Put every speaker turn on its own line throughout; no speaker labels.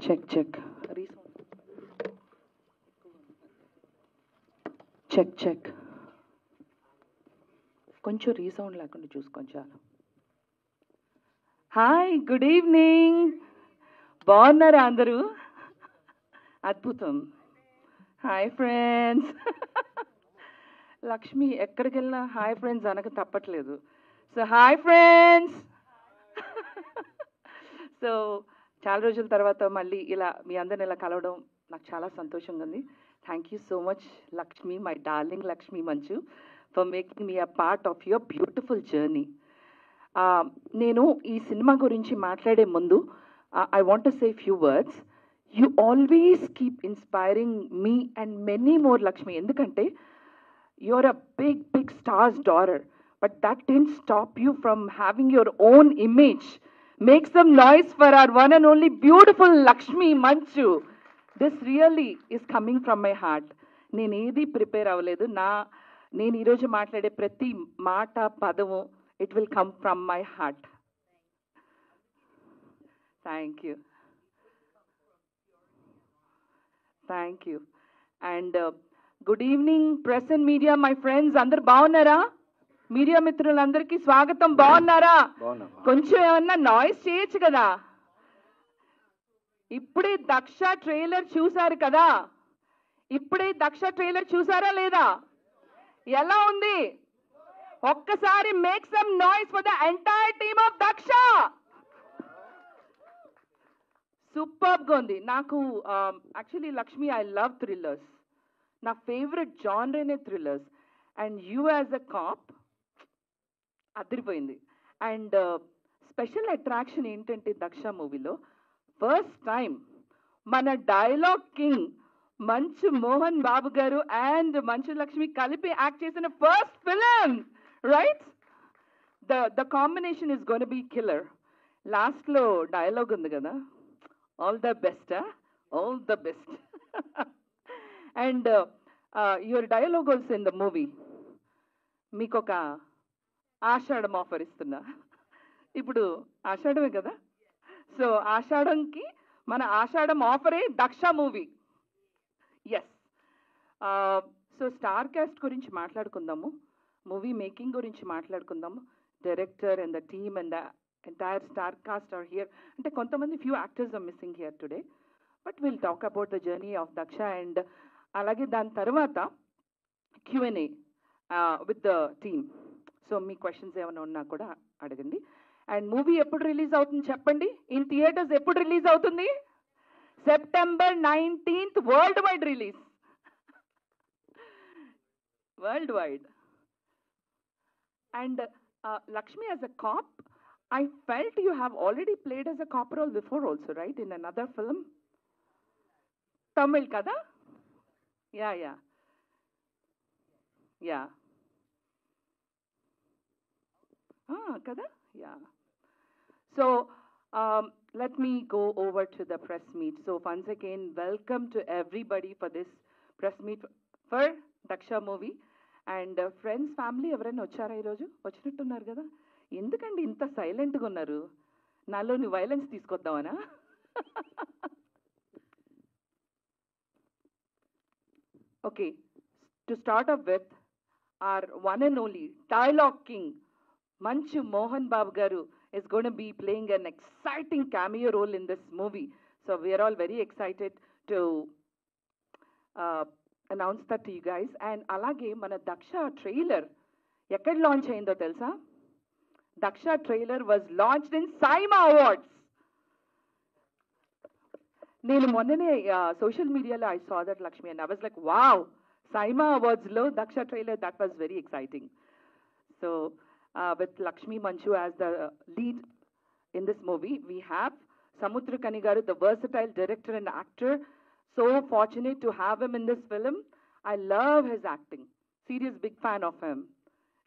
Check check check check కొంచెం resound లేకుండా చూసుకోండి చాలు. Hi, good evening. బాగున్నారా అందరూ? అద్భుతం. Hi friends. లక్ష్మి ఎక్కడికి వెళ్ళినా హాయ్ ఫ్రెండ్స్ అనక తప్పట్లేదు. So hi friends. సో చాలా రోజుల తర్వాత మళ్ళీ ఇలా మీ అందరిని ఇలా కలవడం నాకు చాలా సంతోషంగా ఉంది. Thank you so much Lakshmi, my darling Lakshmi Manchu, for making me a part of your beautiful journey. నేను ఈ సినిమా గురించి మాట్లాడే ముందు I want to say few words. You always keep inspiring me and many more Lakshmi. ఎందుకంటే you're a big star's daughter, but that didn't stop you from having your own image. Make some noise for our one and only beautiful Lakshmi Manchu. This really is coming from my heart. నేను ఏది prepare అవ్వలేదు. నేను ఈరోజు మాట్లాడే ప్రతి మాట పదము it will come from my heart. Thank you. And good evening press and media, my friends. అందరు బాగున్నారా? మీడియా మిత్రులందరికీ స్వాగతం. బాగున్నారా? కొంచెం ఏమన్నా నాయిస్ చేయొచ్చు కదా. ఇప్పుడే దక్ష ట్రైలర్ చూసారు కదా? ఇప్పుడే దక్ష ట్రైలర్ చూసారా లేదా? ఎలా ఉంది? ఒక్కసారి make some noise for the entire team of Daksha. Superb గా ఉంది. నాకు actually Lakshmi, I love thrillers. నా ఫేవరెట్ జానరేనే thrillers. And you as a cop అదిరిపోయింది. అండ్ స్పెషల్ అట్రాక్షన్ ఏంటంటే దక్ష మూవీలో ఫస్ట్ టైం మన డైలాగ్ కింగ్ మంచు మోహన్ బాబు గారు అండ్ మంచు లక్ష్మి కలిపి యాక్ట్ చేసిన first film, right? The combination is gonna be killer. లాస్ట్లో డైలాగ్ ఉంది కదా, all the best, all the best. And your dialogue also in the movie. మీకు ఒక ఆషాఢం ఆఫర్ ఇస్తున్నా. ఇప్పుడు ఆషాఢమే కదా, సో ఆషాఢంకి మన ఆషాఢం ఆఫరే Daksha movie. Yes. So star cast గురించి మాట్లాడుకుందాము, మూవీ మేకింగ్ గురించి మాట్లాడుకుందాము. Director and the team and the entire star cast are here. అంటే కొంతమంది few actors are missing here today, but will talk about the journey of Daksha. And అలాగే దాని తర్వాత Q&A with the team. So మీ questions ఏమైనా ఉన్నా కూడా అడగండి. అండ్ మూవీ ఎప్పుడు రిలీజ్ అవుతుంది చెప్పండి? ఇన్ థియేటర్స్ ఎప్పుడు రిలీజ్ అవుతుంది? September 19th world wide release. World wide. And Lakshmi, as a cop, I felt you have already played as a cop role before also, right? In another film. Tamil kada? Yeah. Kada? Yeah. So let me go over to the press meet. So once again, welcome to everybody for this press meet for Daksha movie. And friends, family, ఎవరైనా వచ్చారా ఈరోజు? వచ్చినట్టున్నారు కదా. ఎందుకండి ఇంత సైలెంట్గా ఉన్నారు? నాలోని violence తీసుకొద్దామనా? Okay, to start off with, our one and only dialogue king Manchu Mohan Babu garu is going to be playing an exciting cameo role in this movie. So we are all very excited to announce that to you guys. And alage mana Daksha trailer ekkada launch ayindo telusa? Daksha trailer was launched in Saima Awards. నేను మొన్ననే social మీడియాలో I saw that Lakshmi and I was like wow, SIIMA అవార్డ్స్లో Daksha trailer, that was very exciting. So with Lakshmi Manchu as the lead in this movie, we have Samuthirakani garu, the versatile director and actor. So fortunate to have him in this film. I love his acting, serious big fan of him,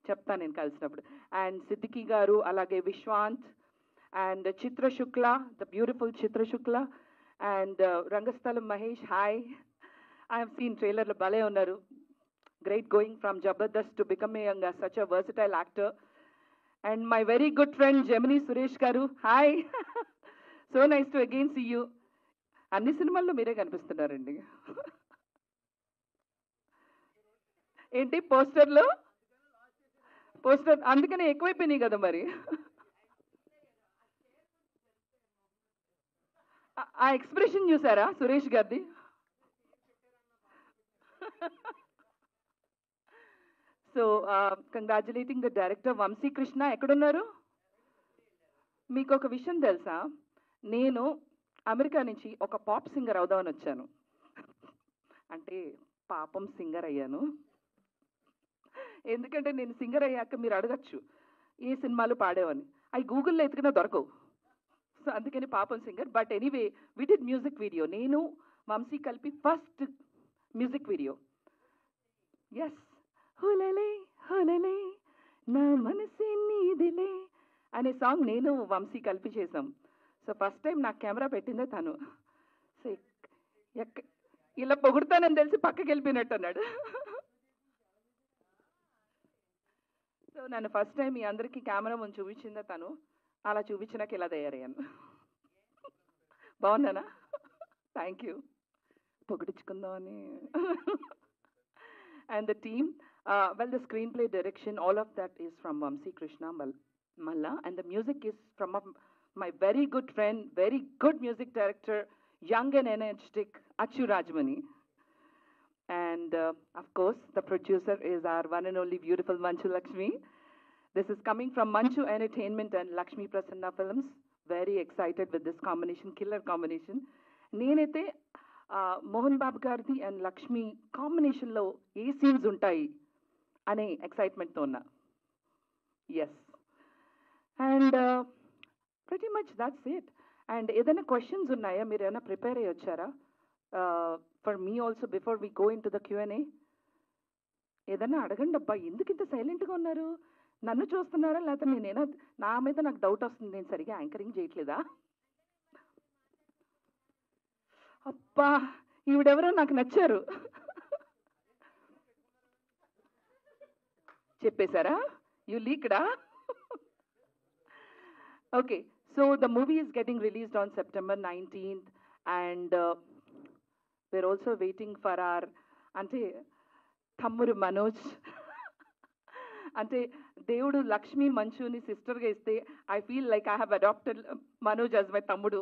చెప్తాను నేను కలిసినప్పుడు. And Siddiqui గారు, అలాగే Vishwanth and Chitra Shukla, the beautiful Chitra Shukla, and Rangasthalam Mahesh. Hi. I have seen trailer lo bale unnaru. Great going from Jabardast to becoming such a versatile actor. And my very good friend Gemini Suresh Garu. Hi. So nice to again see you. అన్ని సినిమాల్లో మీరే కనిపిస్తున్నారండి. ఏంటి poster అందుకనే ఎక్కువైపోయినాయి కదా మరి. ఆ expression చూసారా సురేష్ గారిది? So congratulating the director Vamsi Krishna. ఎక్కడున్నారు? మీకు ఒక విషయం తెలుసా, నేను అమెరికా నుంచి ఒక పాప్ సింగర్ అవుదామని వచ్చాను. అంటే పాపం సింగర్ అయ్యాను. ఎందుకంటే నేను సింగర్ అయ్యాక మీరు అడగచ్చు ఏ సినిమాలు పాడేవని, అవి గూగుల్లో ఎతికినా దొరకవు. సో అందుకని పాపం singer. But anyway we did music video, నేను వంశీ కలిపి ఫస్ట్ మ్యూజిక్ వీడియో. ఎస్, హులలే హులలే నా మనసే నీదిలే అనే సాంగ్ నేను వంశీ కలిపి చేసాం. సో ఫస్ట్ టైం నాకు కెమెరా పెట్టిందే తను. సో ఇలా పొగుడుతానని తెలిసి పక్కకి వెళ్ళిపోయినట్టు అన్నాడు. సో నన్ను ఫస్ట్ టైం మీ అందరికీ కెమెరా ముందు చూపించిందే తను. అలా చూపించినాక ఇలా తయారయ్యాను. బాగున్నానా? Thank you. పొగిడించుకుందామని. And the team, well, the screenplay direction, all of that is from Vamsi Krishna Malla, and the music is from my very good friend, very good music director, young and energetic, Achu Rajmani. And of course, the producer is our one and only beautiful Manchu Lakshmi. This is coming from Manchu Entertainment and Lakshmi Prasanna Films. Very excited with this combination, killer combination. నేనైతే మోహన్ బాబు గారిది and Lakshmi కాంబినేషన్లో ఏ scenes ఉంటాయి అనే ఎక్సైట్మెంట్తో ఉన్నా. Yes, and pretty much that's it. And ఏదైనా questions ఉన్నాయా? మీరు ఏమైనా ప్రిపేర్ అయ్యి వచ్చారా? For me also before we go in to the Q&A. ఏదైనా అడగండి అబ్బా, ఎందుకు ఇంత సైలెంట్గా ఉన్నారు? నన్ను చూస్తున్నారా లేకపోతే నేనేనా? నా మీద నాకు డౌట్ వస్తుంది, నేను సరిగా యాంకరింగ్ చేయట్లేదా? అబ్బా, ఈవిడెవరో నాకు నచ్చారు. చెప్పేశారా? యు లీక్డా? Okay, so the movie is getting released on September 19th and we're also waiting for our అంటే తమ్ముడు మనోజ్. అంటే దేవుడు లక్ష్మి మంచుని సిస్టర్గా ఇస్తే I feel like I have adopted Manoj as my తమ్ముడు.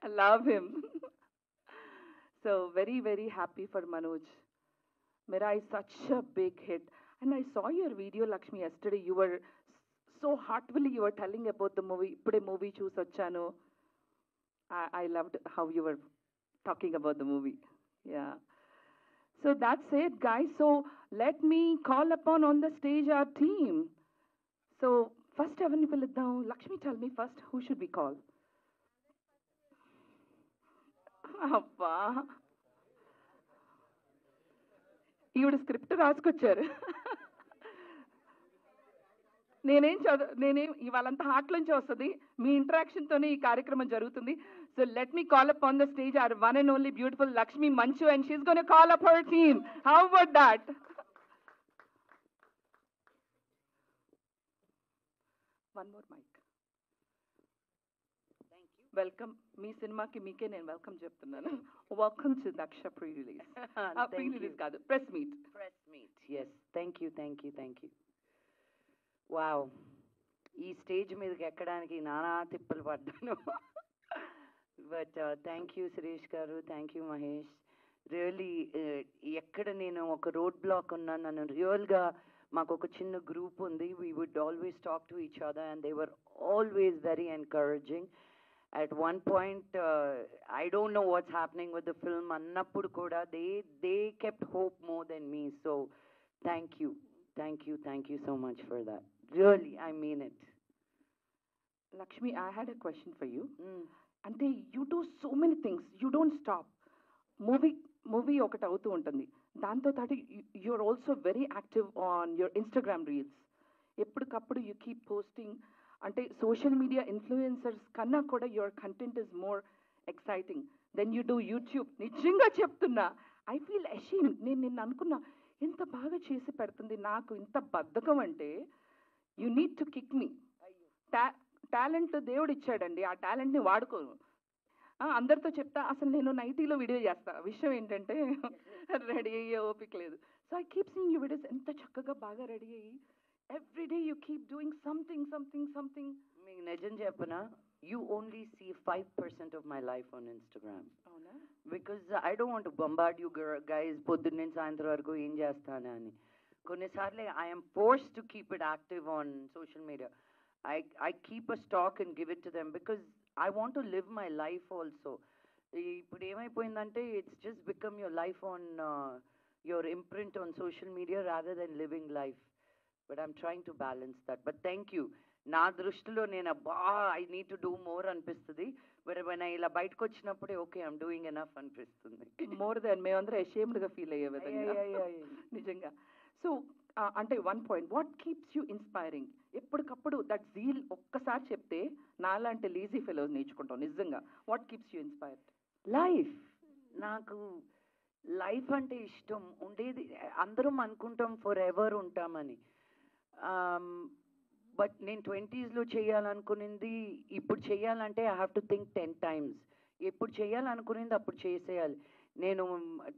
I love him. So very, very happy for Manoj. Mera is such a big hit. And I saw your video, Lakshmi, yesterday. You were so heartfully, you were telling about the movie. Ipude movie choose vachanu. I loved how you were talking about the movie. Yeah. So that's it, guys. So let me call upon on the stage our team. So first, Avani Pillidam. Lakshmi, tell me first, who should we call? అబ్బా, ఈవిడ script రాసుకొచ్చారు. నేనేం ఇవాళంతా హార్ట్లోంచి వస్తుంది. మీ ఇంటరాక్షన్తోనే ఈ కార్యక్రమం జరుగుతుంది. So let me call up on the stage our one and only beautiful Lakshmi Manchu, and she is gonna call up her team. How about that? One more mic. Welcome. మీ సినిమాకి మీకే నేను వెల్కమ్ చెప్తున్నాను. Welcome to Daksha pre release. Pre release కాదు, press meet.
Yes, thank you. Wow, ఈ stage మీదకి ఎక్కడానికి నానా తిప్పలు పడ్డాను. బట్ థ్యాంక్ యూ సురేష్ గారు, థ్యాంక్ యూ మహేష్. రియల్లీ ఎక్కడ నేను ఒక రోడ్ బ్లాక్ ఉన్నాను, నన్ను రియల్గా మాకు ఒక చిన్న గ్రూప్ ఉంది. We would always talk to each other and they were always very encouraging. At one point, I don't know what's happening with the film. Annappudu kuda they kept hope more than me. So thank you so much for that. Really, I mean it.
Lakshmi, I had a question for you. Ante you do so many things. You don't stop. Movie ఒకటి అవుతూ ఉంటుంది. దాంతో పాటు you're also very active on your Instagram reels. ఎప్పటికప్పుడు you keep posting అంటే social media influencers కన్నా కూడా your content is more exciting than you do YouTube. నిజంగా చెప్తున్నా, ఐ ఫీల్ అషేమ్. నేను నిన్న అనుకున్నా, ఎంత బాగా చేసి పెడుతుంది, నాకు ఇంత బద్ధకం అంటే you need to kick me. Talent దేవుడు ఇచ్చాడండి, ఆ టాలెంట్ని వాడుకోను. అందరితో చెప్తా, అసలు నేను నైటీలో వీడియో చేస్తా. విషయం ఏంటంటే రెడీ అయ్యే ఓపిక లేదు. So I keep seeing you videos, ఎంత చక్కగా బాగా రెడీ అయ్యి everyday you keep doing something something something.
మీకు నిజం చెప్పనా, you only see 5% of my life on Instagram.
అవునా?
Because I don't want to bombard you guys పొద్దున్న నుంచి సాయంత్రం వరకు ఏం చేస్తాను అని. కొన్నిసార్లు I am forced to keep it active on social media. I keep a stock and give it to them because I want to live my life also. ఇప్పుడు ఏమైపోయిందంటే it's just become your life on your imprint on social media rather than living life. But I'm trying to balance that. But thank you. నా దృష్టిలో నేను అబ్బా I need to do more అనిపిస్తుంది. But when ఇలా బయటకు వచ్చినప్పుడే okay I'm doing enough అనిపిస్తుంది.
More than మేమందరం అషేమ్డ్గా ఫీల్ అయ్యే విధంగా. నిజంగా. సో అంటే one point, what keeps you inspiring? ఎప్పటికప్పుడు దట్ జీల్ ఒక్కసారి చెప్తే నాలాంటి లేజీ ఫెలోస్ నేర్చుకుంటాం నిజంగా. What keeps you inspired?
Life. నాకు లైఫ్ అంటే ఇష్టం ఉండేది. అందరం అనుకుంటాం ఫర్ ఎవర్ ఉంటామని. బట్ నేను 20s చేయాలనుకునింది ఇప్పుడు చేయాలంటే I have to think 10 times. ఎప్పుడు చేయాలనుకునింది అప్పుడు చేసేయాలి. నేను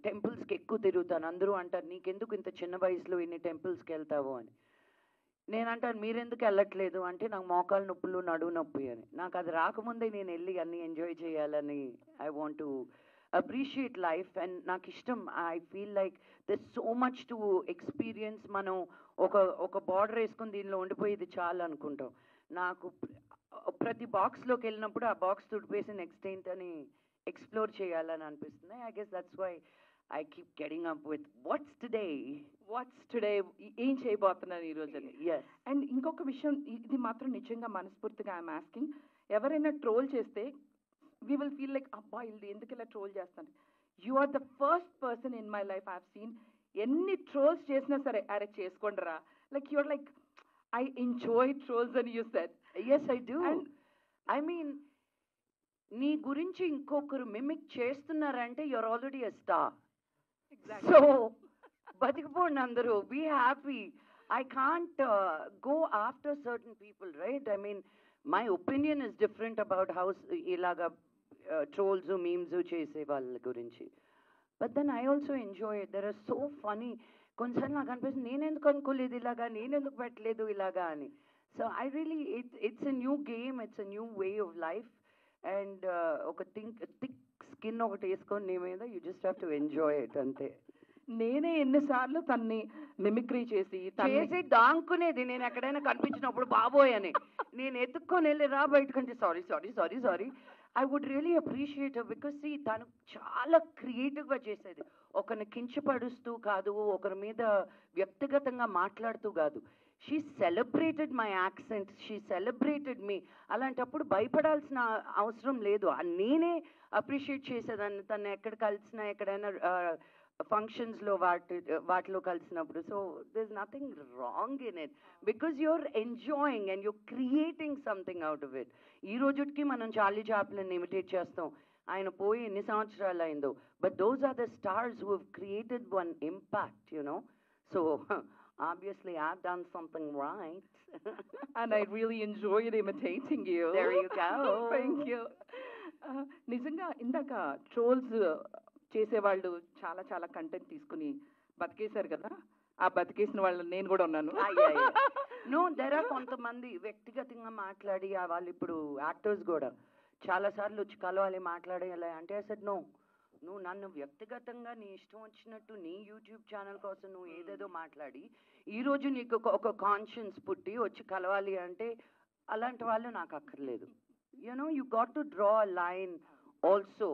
టెంపుల్స్కి ఎక్కువ తిరుగుతాను. అందరూ అంటారు నీకెందుకు ఇంత చిన్న వయసులో ఇన్ని టెంపుల్స్కి వెళ్తావు అని. నేను అంటాను మీరెందుకు వెళ్ళట్లేదు అంటే నాకు మోకాలు నొప్పులు నడువు నొప్పి అని. నాకు అది రాకముందే నేను వెళ్ళి అన్నీ ఎంజాయ్ చేయాలని I want to appreciate life. And నాకు ఇష్టం. I feel like there so much to experience. మనం ఒక బార్డర్ వేసుకుని దీనిలో ఉండిపోయేది చాలు అనుకుంటాం. నాకు ప్రతి బాక్స్లోకి వెళ్ళినప్పుడు ఆ బాక్స్ తుడిపేసి నెక్స్ట్ ఏంటని ఎక్స్ప్లోర్ చేయాలని అనిపిస్తుంది. I guess that's why I keep getting up with what's today,
ఏం చేయబోతున్నాను ఈరోజు అని.
yes.
అండ్ ఇంకొక విషయం, ఇది మాత్రం నిజంగా మనస్ఫూర్తిగా ఐఎమ్ ఆస్కింగ్, ఎవరైనా ట్రోల్ చేస్తే వీ విల్ ఫీల్ లైక్ అబ్బా ఇది ఎందుకు ఇలా ట్రోల్ చేస్తాను. You are the first person in my life I have seen ఎన్ని ట్రోల్స్ చేసినా సరే అరే చేసుకోండి రా, like your like I enjoy trolls అని you said.
yes I do. I mean నీ గురించి ఇంకొకరు మిమిక్ చేస్తున్నారంటే you're already a star. So బతికిపోండి అందరూ, be happy. I can't go after certain people, right? I mean, my opinion is different about how ilaga trolls memes chese వాళ్ళ గురించి. But then I also enjoy it. They are so funny. కొన్నిసార్లు నాకు అనిపిస్తుంది నేను ఎందుకు అనుకోలేదు ఇలాగా, నేను ఎందుకు పెట్టలేదు ఇలాగా అని. So I really, it's a new game, it's a new way of life. And ఒక థిక్ స్కిన్ ఒకటి వేసుకొని నీ మీద you just have to enjoy it అంతే.
నేనే ఎన్నిసార్లు తన్ని మిమిక్రీ చేసి
దాంకునేది. నేను ఎక్కడైనా కనిపించినప్పుడు బాబోయ్ అని నేను ఎత్తుక్కొని వెళ్ళి రా బయటకంటే sorry I would really appreciate because తను చాలా క్రియేటివ్గా చేసేది. ఒకరిని కించపడుస్తూ కాదు, ఒకరి మీద వ్యక్తిగతంగా మాట్లాడుతూ కాదు. She celebrated my accent, she celebrated me. అలాంటప్పుడు భయపడాల్సిన అవసరం లేదు. నేనే అప్రిషియేట్ చేసేదాన్ని తను ఎక్కడ కలిసినా, ఎక్కడైనా ఫంక్షన్స్లో వాటిలో కలిసినప్పుడు. So there's nothing wrong in it because you're enjoying and you're creating something out of it. ఈ రోజుకి మనం చార్లీ చాప్లిన్ ఇమిటేట్ చేస్తాం, ఆయన పోయి ఎన్ని సంవత్సరాలు అయిందో. But those are the stars who have created one impact, you know. So obviously I've done something right.
And I really enjoyed imitating you.
There you go.
Thank you. నిజంగా ఇందాక trolls చేసేవాళ్ళు చాలా చాలా కంటెంట్ తీసుకుని బతికేశారు కదా, ఆ బతికేసిన వాళ్ళు నేను కూడా ఉన్నాను.
నో దెర్ ఆర్ కొంతమంది వ్యక్తిగతంగా మాట్లాడి వాళ్ళు ఇప్పుడు యాక్టర్స్ కూడా చాలాసార్లు వచ్చి కలవాలి మాట్లాడేయాలి అంటే సెడ్ నో, నువ్వు నన్ను వ్యక్తిగతంగా నీ ఇష్టం వచ్చినట్టు నీ యూట్యూబ్ ఛానల్ కోసం నువ్వు ఏదేదో మాట్లాడి ఈరోజు నీకు ఒక కాన్షియన్స్ పుట్టి వచ్చి కలవాలి అంటే అలాంటి వాళ్ళు నాకు అక్కర్లేదు. You know you got to draw a line also.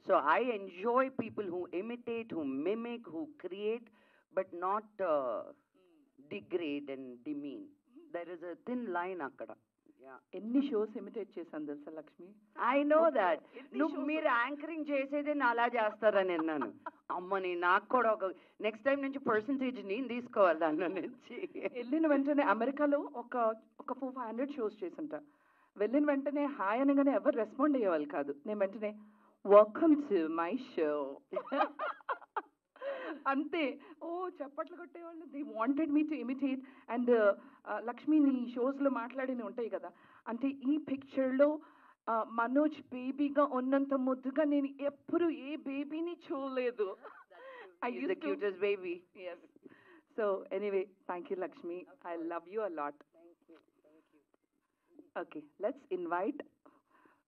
So I enjoy people who imitate, who mimic, who create, but not degrade and demean. There is a thin line akkada.
ఎన్ని షోస్ ఇమిటేట్ చేశాను తెలుసా Lakshmi.
I know that.
ఎన్ని
నువ్వు
shows
మీరు anchoring చేసేదే నా అలా చేస్తారని అన్నాను. అమ్మని నాకు కూడా ఒక నెక్స్ట్ టైం నుంచి పర్సంటేజ్ నేను తీసుకోవాలి దాంట్లో నుంచి.
వెళ్ళిన వెంటనే అమెరికాలో ఒక 400 షోస్ చేసింట. వెళ్ళిన వెంటనే హాయ్ అనగానే ఎవరు రెస్పాండ్ అయ్యేవాళ్ళు కాదు. నేను వెంటనే వెల్కమ్ టు మై షో అంతే. ఓ చప్పట్లు కొట్టేవాళ్ళు. They wanted me to imitate. And Lakshmi నీ షోస్లో మాట్లాడినవి ఉంటాయి కదా, అంటే ఈ పిక్చర్లో మనోజ్ బేబీగా ఉన్నంత ముద్దుగా నేను ఎప్పుడు ఏ బేబీని చూడలేదు.
He's the cutest baby.
Yes. So anyway, thank you Lakshmi. I love you a lot. Okay, let's invite.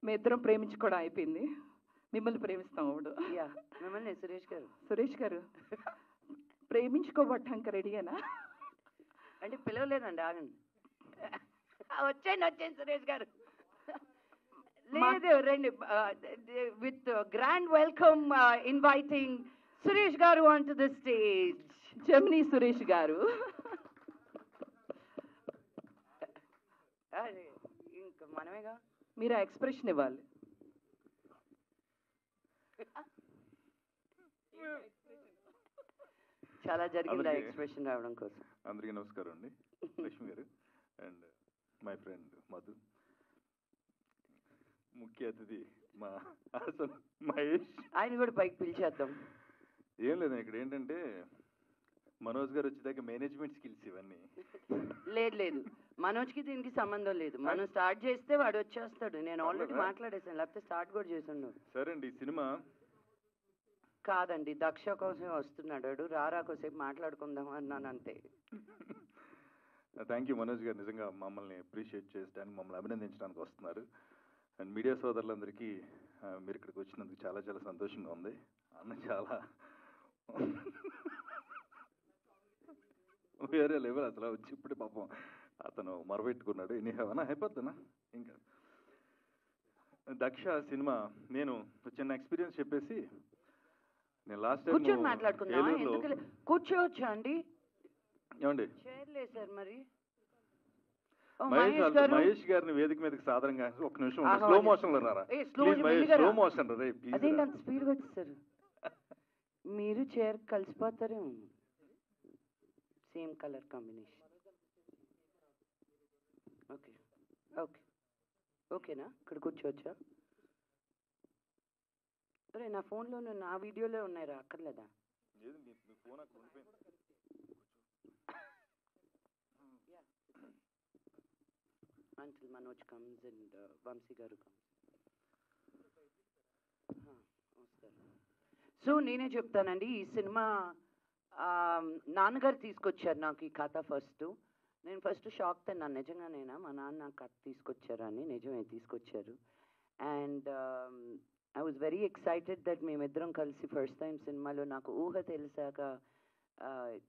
మీ ఇద్దరం ప్రేమించుకోవడం అయిపోయింది, మిమ్మల్ని ప్రేమిస్తాం ఇప్పుడు.
యా మిమ్మల్ని సురేష్ గారు.
సురేష్ గారు ప్రేమించుకోబట్టాక రెడీయేనా?
అంటే పిలవలేదండి, ఆగండి. వచ్చేయండి సురేష్ గారు. లేదు రండి. With grand welcome inviting Suresh గారు ఆన్ టు ద స్టేజ్.
జమినీ సురేష్ గారు.
ఇంకా మనమేగా.
మీరు ఆ ఎక్స్ప్రెషన్ ఇవ్వాలి.
చాలా జరిగింది ఆ ఎక్స్ప్రెషన్ రావడం కోసం.
అందరికీ నమస్కారం అండి. లక్ష్మి గారు అండ్ మై ఫ్రెండ్ మధు, ముఖ్య అతిథి మా హాసన్ మహేష్.
ఆయన కూడా పైకి పిలిచేద్దాం.
ఏం లేదు, ఇక్కడ ఏంటంటే మనోజ్ గారు వచ్చేదాకా మేనేజ్మెంట్ స్కిల్స్ ఇవన్నీ.
లేదు మనోజ్కి దీనికి సంబంధం లేదు. మనం స్టార్ట్ చేస్తే వాడు వచ్చేస్తాడు. నేను ఆల్రెడీ మాట్లాడేసాను, లేకపోతే స్టార్ట్ కూడా చేసిండు.
సరే అండి. ఈ సినిమా
కాదండి, దక్ష కోసం వస్తున్నాడు వాడు. రారా కోసేపు మాట్లాడుకుందాం అన్నాను అంతే.
థ్యాంక్ యూ మనోజ్ గారు, నిజంగా మమ్మల్ని అప్రిషియేట్ చేయడానికి, మమ్మల్ని అభినందించడానికి వస్తున్నారు. అండ్ మీడియా సోదరులందరికీ మీరు ఇక్కడికి వచ్చినందుకు చాలా చాలా సంతోషంగా ఉంది. అన్న చాలా వేరే లెవెల్ అసలు వచ్చి ఇప్పుడు పాపం అతను మొరబెట్టుకున్నాడు. ఏమైనా అయిపోతున్నా. ఇంకా దక్ష సినిమా నేను చిన్న ఎక్స్పీరియన్స్ చెప్పేసి, నేను లాస్ట్ టైం
కూర్చొని మాట్లాడుకుందాం. కూర్చోవచ్చా అండి?
ఏమండి
చేయలేదు సార్. మరి
మహేష్ గారిని వేదిక మీదకి సాధారణంగా ఒక్క నిమిషం స్లో మోషన్ లో రారా. స్లో మోషన్ రే.
అదేంటి అంత స్పీడ్గా వచ్చేసారు? మీరు చైర్ కలిసిపోతారేమో. Same colour combination. Okay okay ఓకేనా? ఇక్కడ కూర్చోవచ్చా? అరే నా ఫోన్లో నా వీడియోలో ఉన్నాయి రా, అక్కర్లేదా? Until Manoj comes and Vamsi garu comes. So నేనే చెప్తానండి. ఈ సినిమా నాన్నగారు తీసుకొచ్చారు నాకు ఈ కథ ఫస్ట్. నేను ఫస్ట్ షాక్ తిన్నాను, నిజంగానేనా మా నాన్న నాకు కథ తీసుకొచ్చారని. నిజమే, తీసుకొచ్చారు. And I was very excited that మేమిద్దరం కలిసి ఫస్ట్ టైం సినిమాలో, నాకు ఊహ తెలిసాక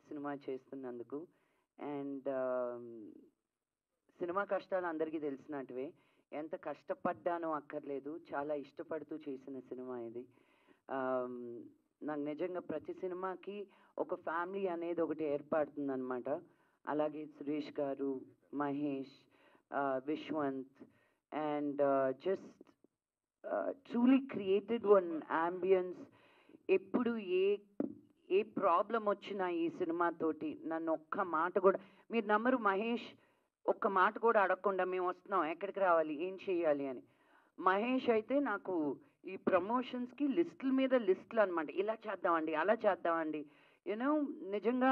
సినిమా చేస్తున్నందుకు. అండ్ సినిమా కష్టాలు అందరికీ తెలిసినట్టువే. ఎంత కష్టపడ్డానో అక్కర్లేదు, చాలా ఇష్టపడుతూ చేసిన సినిమా ఇది. నాకు నిజంగా ప్రతి సినిమాకి ఒక ఫ్యామిలీ అనేది ఒకటి ఏర్పడుతుందన్నమాట. అలాగే సురేష్ గారు, Mahesh, Viswant and just truly created one ambience. ఎప్పుడు ఏ ప్రాబ్లం వచ్చినా ఈ సినిమాతోటి నన్ను ఒక్క మాట కూడా, మీరు నమ్మరు, మహేష్ ఒక్క మాట కూడా అడగకుండా మేము వస్తున్నాం, ఎక్కడికి రావాలి, ఏం చేయాలి అని. మహేష్ అయితే నాకు ఈ ప్రమోషన్స్కి లిస్టుల మీద లిస్టులు అనమాట. ఇలా చేద్దామండి, అలా చేద్దామండి. యూనో నిజంగా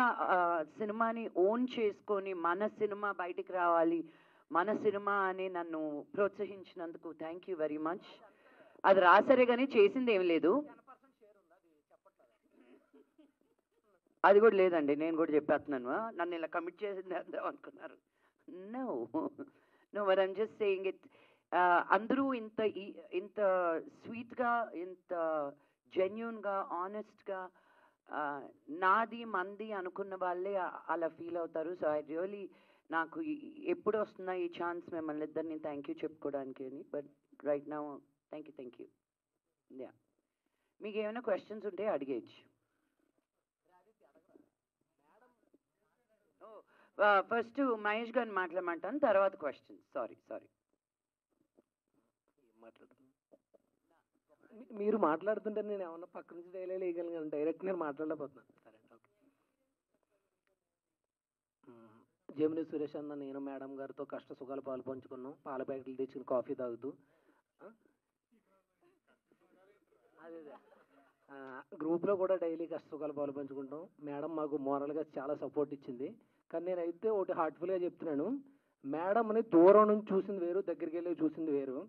సినిమాని ఓన్ చేసుకొని మన సినిమా బయటికి రావాలి, మన సినిమా అని నన్ను ప్రోత్సహించినందుకు థ్యాంక్ యూ వెరీ మచ్. అది రాసరే కానీ చేసింది ఏం లేదు. అది కూడా లేదండి, నేను కూడా చెప్పేస్తున్నాను. నన్ను ఇలా కమిట్ చేసింది అందాం అనుకున్నారు. No no, but I'm just saying it. అందరూ ఇంత స్వీట్గా, ఇంత జెన్యూన్గా, ఆనెస్ట్గా నాది మంది అనుకున్న వాళ్ళే అలా ఫీల్ అవుతారు. సో ఐ రియలీ, నాకు ఎప్పుడు వస్తుందా ఈ ఛాన్స్ మిమ్మల్ని ఇద్దరిని థ్యాంక్ యూ చెప్పుకోవడానికి అని. But right now thank you. Yeah, మీకు ఏమైనా క్వశ్చన్స్ ఉంటే అడిగేయచ్చు. ఫస్ట్ మహేష్ గారిని మాట్లాడమంటాను, తర్వాత క్వశ్చన్స్. సారీ
మీరు మాట్లాడుతుంటే నేను ఏమన్నా పక్క నుంచి డైలాగ్ వేయగలిగాను, డైరెక్ట్ నేను మాట్లాడలేకపోతున్నాను. సరే ఓకే. జమిని సురేష్ అన్న నేను మేడం గారితో కష్ట సుఖాలు పాలు పంచుకున్నాం, పాల ప్యాకెట్లు తెచ్చుకుని కాఫీ తాగుతూ. అదే గ్రూప్లో కూడా డైలీ కష్ట సుఖాలు పాలు పంచుకుంటాం. మేడం మాకు మోరల్గా చాలా సపోర్ట్ ఇచ్చింది. కానీ నేనైతే ఒకటి హార్ట్ఫుల్గా చెప్తున్నాను, మేడంని దూరం నుంచి చూసింది వేరు, దగ్గరికి వెళ్ళి చూసింది వేరు.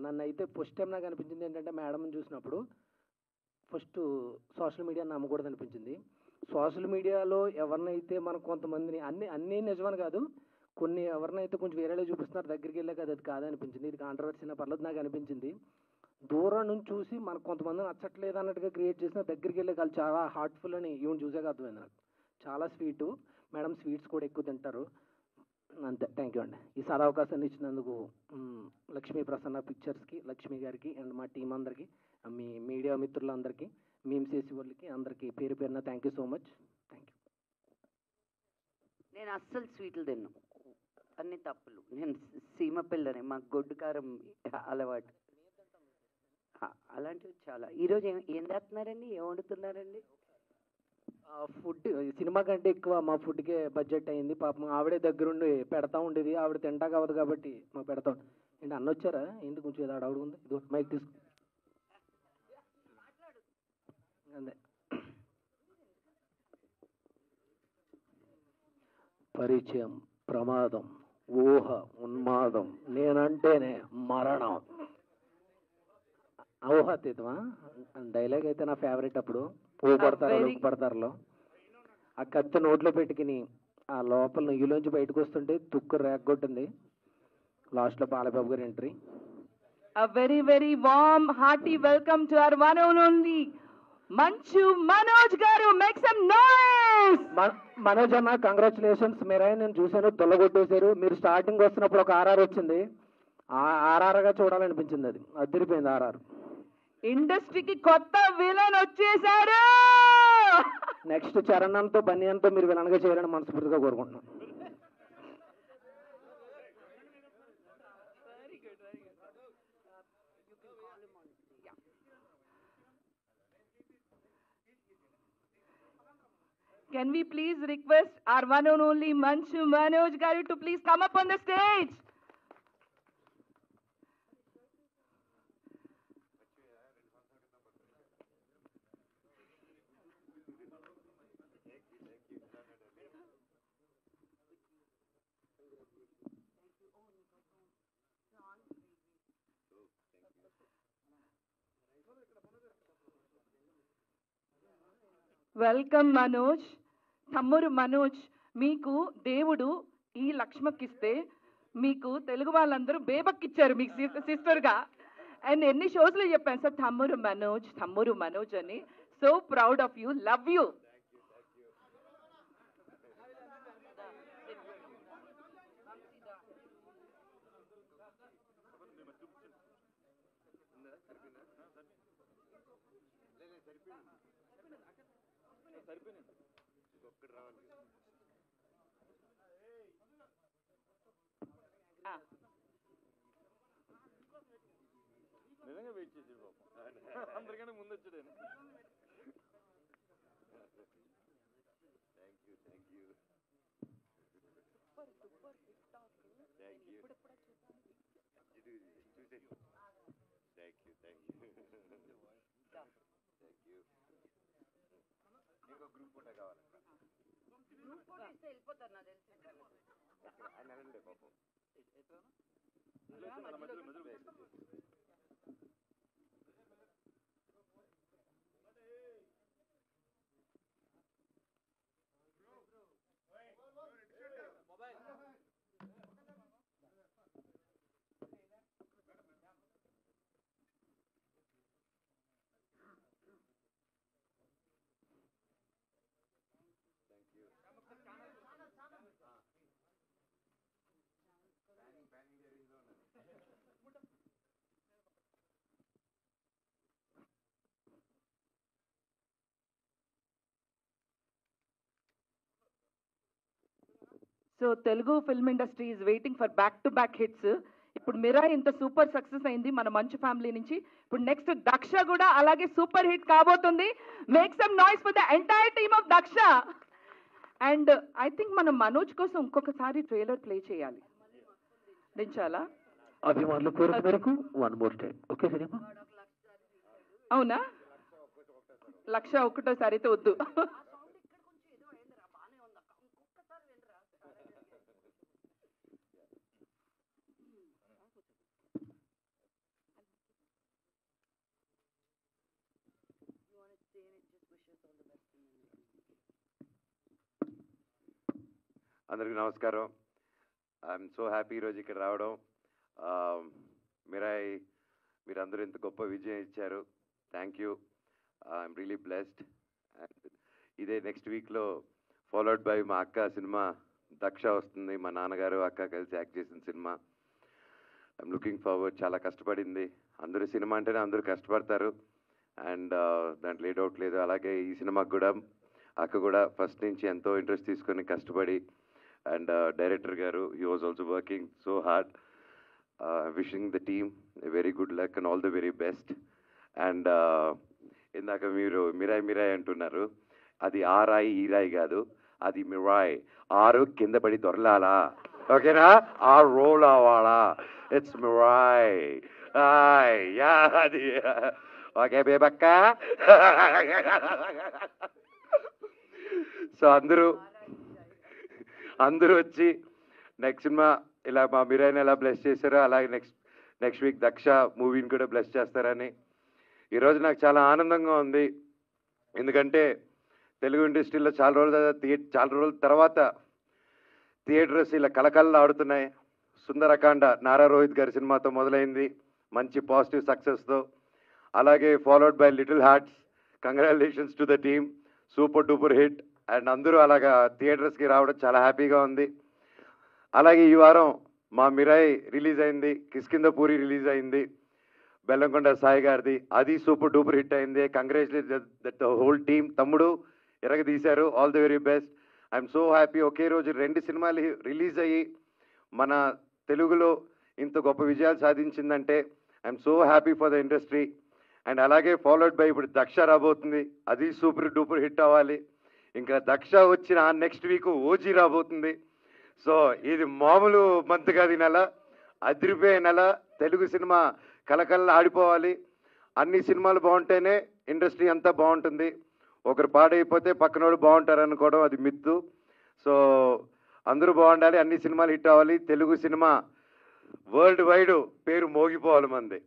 నన్ను అయితే ఫస్ట్ టైం నాకు అనిపించింది ఏంటంటే, మేడంని చూసినప్పుడు ఫస్ట్ సోషల్ మీడియా నమ్మకూడదు అనిపించింది. సోషల్ మీడియాలో ఎవరినైతే మనం కొంతమందిని అన్నీ నిజమని కాదు, కొన్ని ఎవరినైతే కొంచెం వేరేలా చూపిస్తున్నారు, దగ్గరికి వెళ్ళాక అది కాదనిపించింది. ఇది కాంట్రవర్సీ పర్లేదు నాకు అనిపించింది. దూరం నుంచి చూసి మనకు కొంతమంది నచ్చట్లేదు అన్నట్టుగా క్రియేట్ చేసిన, దగ్గరికి వెళ్ళే వాళ్ళు చాలా హార్ట్ఫుల్ అని ఈవెన్ చూసాక అర్థమైంది నాకు. చాలా స్వీటు మేడం, స్వీట్స్ కూడా ఎక్కువ తింటారు. అంతే, థ్యాంక్ యూ అండి. ఈ సదవకాశాన్ని ఇచ్చినందుకు లక్ష్మీ ప్రసన్న పిక్చర్స్కి, లక్ష్మి గారికి అండ్ మా టీం అందరికీ, మీ మీడియా మిత్రులందరికీ, మేము చేసే వాళ్ళకి అందరికీ పేరు పేరున thank you so much. Thank you.
నేను అస్సలు స్వీట్లు తిన్ను, అన్ని తప్పులు. నేను సీమ పిల్లని, మాకు గొడ్డు కారం అలవాటు. అలాంటివి చాలా. ఈరోజు ఏం చేస్తున్నారండి, ఏం వండుతున్నారండి?
ఫుడ్ సినిమా కంటే ఎక్కువ మా ఫుడ్కే బడ్జెట్ అయింది. పాపం ఆవిడే దగ్గరుండి పెడతా ఉండేది, ఆవిడ తింటా కావదు కాబట్టి మాకు పెడతాం. ఏంటి అన్న వచ్చారా? ఏంటి కొంచెం ఏదో అడవుడు ఉంది, ఇది మైక్ తీసుకు. అంతే. పరిచయం, ప్రమాదం, ఊహ, ఉన్మాదం, నేనంటేనే మరణం. ఊహాతీతమా డైలాగ్ అయితే నా ఫేవరెట్. అప్పుడు పువ్వు పడతారు పడతారులో ఆ కత్తి నోట్లో పెట్టుకుని ఆ లోపల నెయ్యిలోంచి బయటకు వస్తుంటే తుక్కు రేగొట్టింది. లాస్ట్లో బాలబాబు గారి entry.
A very, very warm, hearty welcome to our one and only Manchu Manoj Garu. Make some noise!
Manoj అన్న, కంగ్రాచులేషన్స్. మీరే నేను చూశాను, తొలగొట్టేశారు. మీరు స్టార్టింగ్ వస్తున్నప్పుడు ఒక ఆర్ఆర్ వచ్చింది, ఆర్ఆర్గా చూడాలనిపించింది. అది అదిరిపోయింది ఆర్ఆర్.
ఇండస్ట్రీకి కొత్త విలన్ వచ్చేసారు.
నెక్స్ట్ చరణంతో బన్యాన్తో మీరు విలన్గా చేయాలని మనస్ఫూర్తిగా కోరుకుంటున్నాను.
Can we please request our one and only Manchu Manoj Garu to please come up on the stage? Welcome Manoj. తమ్ముడు మనోజ్, మీకు దేవుడు ఈ లక్ష్మకిస్తే మీకు తెలుగు వాళ్ళందరూ బేబక్కిచ్చారు మీకు సిస్టర్గా. అండ్ ఎన్ని షోస్లో చెప్పాను సార్, తమ్ముడు మనోజ్ అని. So proud of you, love you.
నిజంగా వెయిట్ చేసి అందరికన్నా ముందు వచ్చాడు. ఇంకో గ్రూప్ ఫోటో కావాలి.
So Telugu film industry is waiting for back to back hits. ఇప్పుడు మిరా ఇంత సూపర్ సక్సెస్ అయింది మన మంచు ఫ్యామిలీ నుంచి. ఇప్పుడు నెక్స్ట్ దక్ష కూడా అలాగే సూపర్ హిట్ కాబోతుంది. Make some noise for the entire team of Daksha. And I think మనం మనోజ్ కోసం ఇంకొకసారి ట్రైలర్ ప్లే చేయాలి. దించాలా?
అభిమానుల కోరిక మేరకు 1 more time. ఓకే సినిమా
అవునా? 1,00,000 ఒకటోసారి అయితే వద్దు.
అందరికీ నమస్కారం. ఐఎమ్ సో హ్యాపీ ఈరోజు ఇక్కడ రావడం. మిరాయ్ మీరందరూ ఇంత గొప్ప విజయం ఇచ్చారు. Thank you. I'm really blessed. And ఇదే నెక్స్ట్ వీక్లో ఫాలోడ్ బై మా అక్క సినిమా దక్ష వస్తుంది. మా నాన్నగారు అక్క కలిసి యాక్ట్ చేసిన సినిమా. I'm looking forward. చాలా కష్టపడింది. అందరూ సినిమా అంటేనే అందరూ కష్టపడతారు అండ్ దాంట్లో ఏ డౌట్ లేదు. అలాగే ఈ సినిమాకి కూడా అక్క కూడా ఫస్ట్ నుంచి ఎంతో ఇంట్రెస్ట్ తీసుకొని కష్టపడి అండ్ డైరెక్టర్ గారు he was also working so hard. Wishing the team very good luck and all the very best. And ఇందాక మీరు మిరాయ్ మిరాయ్ అంటున్నారు. అది ఆ రాయి ఈ రాయి కాదు, అది మిరాయ్. 6 కింద పడి దొరలాలా, ఓకేనా? ఆ రోల్ అవ్వాలా. It's Mirai. యా అది ఓకే బేబక్క. సో అందరూ వచ్చి నెక్స్ట్ సినిమా ఇలా మా మిరాయిని ఎలా బ్లెస్ చేశారో అలాగే నెక్స్ట్ వీక్ దక్ష మూవీని కూడా బ్లెస్ చేస్తారని ఈరోజు నాకు చాలా ఆనందంగా ఉంది. ఎందుకంటే తెలుగు ఇండస్ట్రీలో చాలా రోజుల తర్వాత థియేటర్స్ ఇలా కలకల్లా ఆడుతున్నాయి. సుందరకాండ నారా రోహిత్ గారి సినిమాతో మొదలైంది మంచి పాజిటివ్ సక్సెస్తో. అలాగే followed by little hearts. Congratulations to the team. Super duper hit. And అందరూ అలాగా థియేటర్స్కి రావడం చాలా హ్యాపీగా ఉంది. అలాగే ఈ వారం మా మిరాయ్ రిలీజ్ అయింది. కిష్కింధపూరి రిలీజ్ అయింది బెల్లంకొండ సాయి గారిది. అది సూపర్ డూపర్ హిట్ అయింది. Congratulate that whole team. తమ్ముడు ఎరగదీశారు. All the very best. I'm so happy. ఒకే రోజు 2 సినిమాలు రిలీజ్ అయ్యి మన తెలుగులో ఇంత గొప్ప విజయాలు సాధించిందంటే I'm so happy for the industry. And అలాగే ఫాలోడ్ బై ఇప్పుడు దక్ష రాబోతుంది. అది సూపర్ డూపర్ హిట్ అవ్వాలి. ఇంకా దక్ష వచ్చిన నెక్స్ట్ వీక్ ఓజీ రాబోతుంది. సో ఇది మామూలు మంత్ కాదు. ఈ నెల అదిరిపోయే నెల. తెలుగు సినిమా కలకల్లా ఆడిపోవాలి. అన్ని సినిమాలు బాగుంటేనే ఇండస్ట్రీ అంతా బాగుంటుంది. ఒకరు పాడైపోతే పక్కనోడు బాగుంటారు అనుకోవడం అది మిత్తు. సో అందరూ బాగుండాలి. అన్ని సినిమాలు హిట్ అవ్వాలి. తెలుగు సినిమా వరల్డ్ వైడ్ పేరు మోగిపోవాలి మంది.